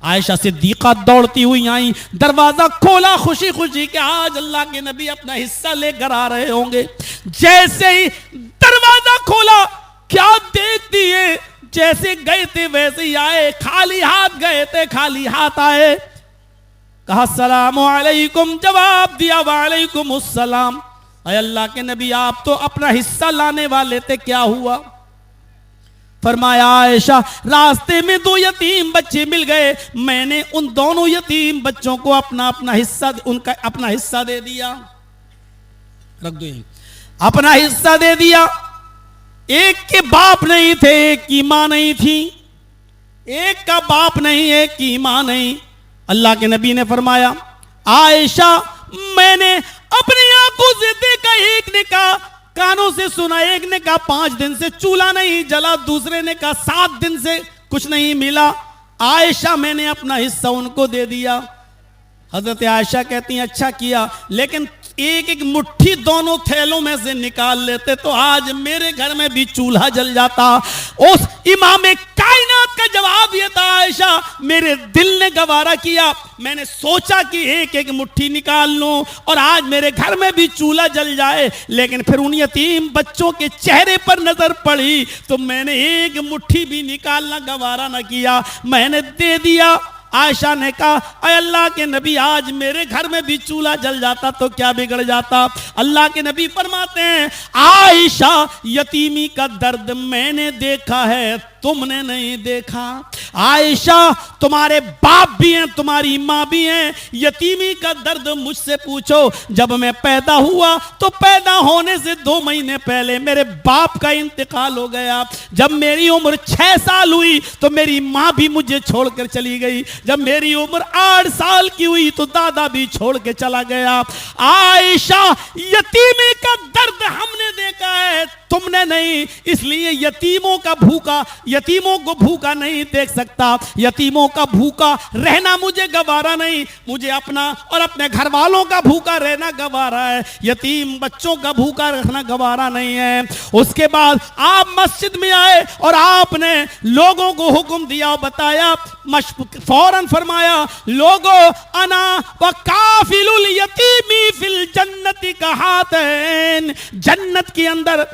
आयशा सिद्दीका दौड़ती हुई आई, दरवाजा खोला, खुशी खुशी कि आज अल्लाह के नबी अपना हिस्सा लेकर आ रहे होंगे। जैसे ही दरवाजा खोला, क्या देखती है, जैसे गए थे वैसे ही आए, खाली हाथ गए थे, खाली हाथ आए। कहा अस्सलामु अलैकुम, जवाब दिया वालेकुम अस्सलाम। अय अल्लाह के नबी आप तो अपना हिस्सा लाने वाले थे, क्या हुआ? फरमाया, आयशा रास्ते में 2 यतीम बच्चे मिल गए, मैंने उन दोनों यतीम बच्चों को अपना हिस्सा, उनका अपना हिस्सा दे दिया। रख दो यहीं, अपना हिस्सा दे दिया। एक के बाप नहीं थे, एक की मां नहीं थी। एक का बाप नहीं, एक की मां नहीं। अल्लाह के नबी ने फरमाया, आयशा मैंने अपनी आंखों से देखा। एक ने कहा, कानों से सुना। एक ने कहा 5 दिन से चूल्हा नहीं जला, दूसरे ने कहा 7 दिन से कुछ नहीं मिला। आयशा मैंने अपना हिस्सा उनको दे दिया। हजरत आयशा कहती हैं, अच्छा किया, लेकिन एक एक मुट्ठी दोनों थैलों में से निकाल लेते तो आज मेरे घर में भी चूल्हा जल जाता। उस इमाम कायनात का जवाब यह था, आयशा मेरे दिल ने गवारा किया, मैंने सोचा कि एक एक मुट्ठी निकाल लूं और आज मेरे घर में भी चूल्हा जल जाए, लेकिन फिर उन यतीम बच्चों के चेहरे पर नजर पड़ी तो मैंने एक मुट्ठी भी निकालना गवारा न किया, मैंने दे दिया। आयशा ने कहा, अय अल्लाह के नबी आज मेरे घर में भी चूल्हा जल जाता तो क्या बिगड़ जाता। अल्लाह के नबी फरमाते हैं, आयशा यतीमी का दर्द मैंने देखा है, तुमने नहीं देखा। आयशा तुम्हारे बाप भी हैं, तुम्हारी माँ भी हैं, यतीमी का दर्द मुझसे पूछो। जब मैं पैदा हुआ तो पैदा होने से 2 महीने पहले मेरे बाप का इंतकाल हो गया। जब मेरी उम्र 6 साल हुई तो मेरी माँ भी मुझे छोड़कर चली गई। जब मेरी उम्र 8 साल की हुई तो दादा भी छोड़ के चला गया। आयशा, यतीमी का दर्द हमने देखा है, तुमने नहीं, इसलिए यतीमों को भूखा नहीं देख सकता। यतीमों का भूखा रहना मुझे गवारा नहीं, मुझे अपना और अपने घर वालों का भूखा रहना गवारा है। यतीम बच्चों का भूखा रखना गवारा नहीं है। उसके बाद आप मस्जिद में आए और आपने लोगों को हुक्म दिया, बताया, फौरन फरमाया, लोगों अना व काफिलुल यतीमी फिल जन्नति कहातैन, जन्नत के अंदर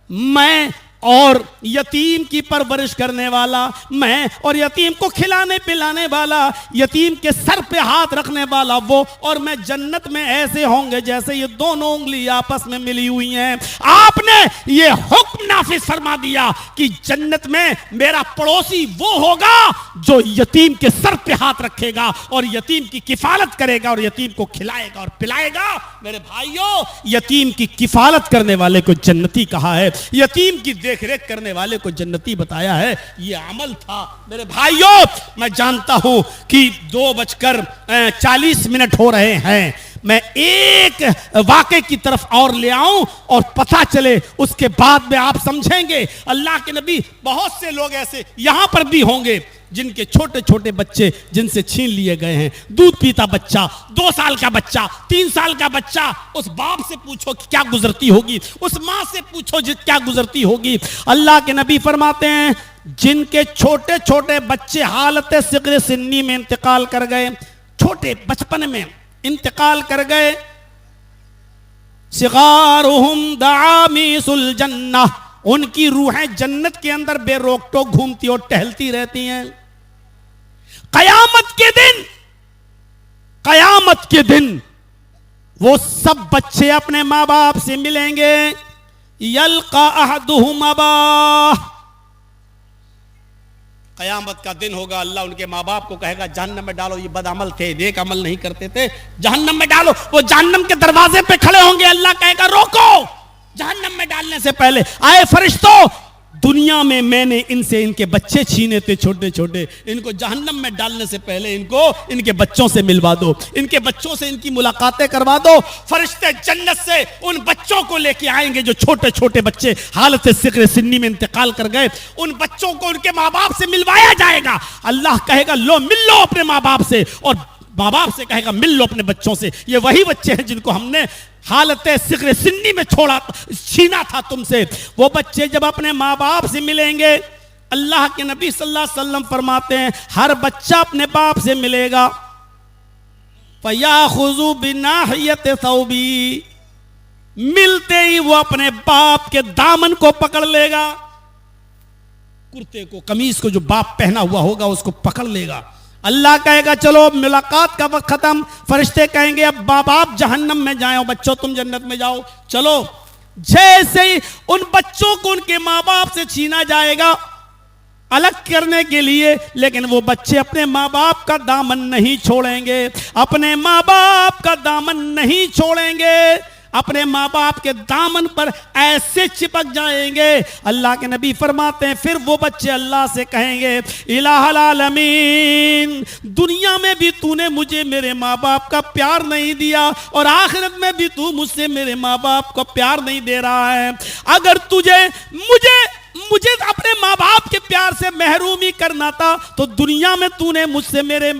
मैं और यतीम की परवरिश करने वाला, मैं और यतीम को खिलाने पिलाने वाला, यतीम के सर पे हाथ रखने वाला वो और मैं जन्नत में ऐसे होंगे जैसे ये दोनों उंगली आपस में मिली हुई हैं। आपने ये हुक्म नाफिज फरमा दिया कि जन्नत में मेरा पड़ोसी वो होगा जो यतीम के सर पे हाथ रखेगा और यतीम की किफालत करेगा और यतीम को खिलाएगा और पिलाएगा। मेरे भाइयों, यतीम की किफालत करने वाले को जन्नती कहा है, यतीम की देखरेख करने वाले को जन्नती बताया है। ये अमल था। मेरे भाइयों, मैं जानता हूं कि 2:40 हो रहे हैं। मैं एक वाक़े की तरफ और ले आऊं और पता चले, उसके बाद में आप समझेंगे। अल्लाह के नबी, बहुत से लोग ऐसे यहां पर भी होंगे जिनके छोटे छोटे बच्चे जिनसे छीन लिए गए हैं। दूध पीता बच्चा, 2 साल का बच्चा, 3 साल का बच्चा, उस बाप से पूछो कि क्या गुजरती होगी, उस माँ से पूछो क्या गुजरती होगी। अल्लाह के नबी फरमाते हैं, जिनके छोटे छोटे बच्चे हालत सिग़्र सिन्नी में इंतकाल कर गए, छोटे बचपन में इंतकाल कर गए, सिगारुहुम दामीसुल जन्नह, उनकी रूहें जन्नत के अंदर बेरोक टोक घूमती और टहलती रहती हैं। कयामत के दिन वो सब बच्चे अपने माँ बाप से मिलेंगे। यल्का अहदुहुम अबाह, कयामत का दिन होगा, अल्लाह उनके माँ बाप को कहेगा जहन्नम में डालो, ये बदअमल थे, नेक अमल नहीं करते थे, जहन्नम में डालो। वो जहन्नम के दरवाजे पे खड़े होंगे, अल्लाह कहेगा रोको, जहन्नम में डालने से पहले आए फरिश्तों, दुनिया में मैंने इनसे इनके बच्चे छीने थे छोटे छोटे, इनको जहन्नम में डालने से पहले इनको इनके बच्चों से मिलवा दो, इनके बच्चों से इनकी मुलाकातें करवा दो। फरिश्ते जन्नत से उन बच्चों को लेके आएंगे जो छोटे छोटे बच्चे हालत सिग़्र सिन्नी में इंतकाल कर गए, उन बच्चों को उनके माँ बाप से मिलवाया जाएगा। अल्लाह कहेगा लो मिल लो अपने माँ बाप से, और माँ बाप से कहेगा मिल लो अपने बच्चों से। ये वही बच्चे हैं जिनको हमने हालत सिग़्र सिन्नी में छीना था तुमसे। वो बच्चे जब अपने माँ बाप से मिलेंगे, अल्लाह के नबी सल्लल्लाहु अलैहि वसल्लम फरमाते हैं, हर बच्चा अपने बाप से मिलेगा, फयाखुज़ु बिनाहियत सौबी, मिलते ही वो अपने बाप के दामन को पकड़ लेगा, कुर्ते को, कमीज को जो बाप पहना हुआ होगा उसको पकड़ लेगा। अल्लाह कहेगा चलो मुलाकात का वक्त खत्म, फरिश्ते कहेंगे अब माँ बाप जहन्नम में जाओ, बच्चों तुम जन्नत में जाओ, चलो। जैसे ही उन बच्चों को उनके माँ बाप से छीना जाएगा अलग करने के लिए, लेकिन वो बच्चे अपने माँ बाप का दामन नहीं छोड़ेंगे, अपने माँ बाप का दामन नहीं छोड़ेंगे, अपने माँ बाप के दामन पर ऐसे चिपक जाएंगे। अल्लाह के नबी फरमाते हैं फिर वो बच्चे अल्लाह से कहेंगे, इलाहुल आलमीन, दुनिया में भी तूने मुझे मेरे माँ बाप का प्यार नहीं दिया और आखिरत में भी तू मुझसे मेरे माँ बाप को प्यार नहीं दे रहा है। अगर तुझे मुझे अपने माँ बाप के प्यार से महरूमी करना था तो दुनिया में तूने मुझसे मेरे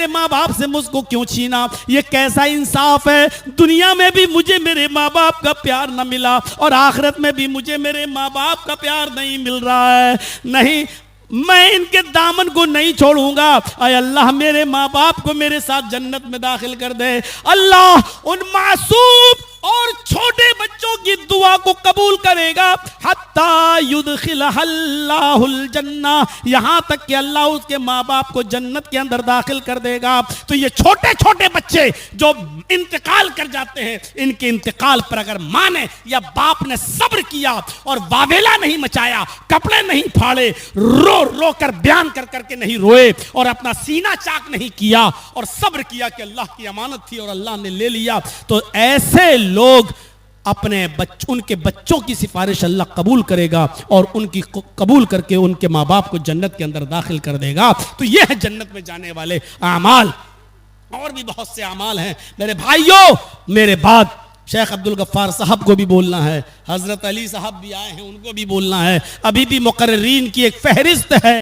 माँ बाप से मुझको क्यों छीना? ये कैसा इंसाफ है? दुनिया में भी मुझे मेरे माँ बाप का प्यार न मिला और आखिरत में भी मुझे मेरे माँ बाप का प्यार नहीं मिल रहा है। नहीं, मैं इनके दामन को नहीं छोड़ूंगा। अय अल्लाह मेरे माँ बाप को मेरे साथ जन्नत में दाखिल कर दे। अल्लाह उन मासूम और छोटे बच्चों की दुआ को कबूल करेगा। हत्ता युदखिलहल्लाहुल जन्ना, यहां तक कि अल्लाह उसके माँ बाप को जन्नत के अंदर दाखिल कर देगा। तो ये छोटे छोटे बच्चे जो इंतकाल कर जाते हैं, इनके इंतकाल पर अगर माँ ने या बाप ने सब्र किया और वावेला नहीं मचाया, कपड़े नहीं फाड़े, रो रो कर बयान कर करके नहीं रोए और अपना सीना चाक नहीं किया और सब्र किया कि अल्लाह की अमानत थी और अल्लाह ने ले लिया, तो ऐसे लोग अपने उनके बच्चों की सिफारिश अल्लाह कबूल करेगा और उनकी कबूल करके उनके माँ बाप को जन्नत के अंदर दाखिल कर देगा। तो यह है जन्नत में जाने वाले आमाल। और भी बहुत से आमाल हैं मेरे भाइयों। मेरे बाद शेख अब्दुल गफ्फार साहब को भी बोलना है, हजरत अली साहब भी आए हैं, उनको भी बोलना है। अभी भी मुकर्रिरीन की एक फहरिस्त है।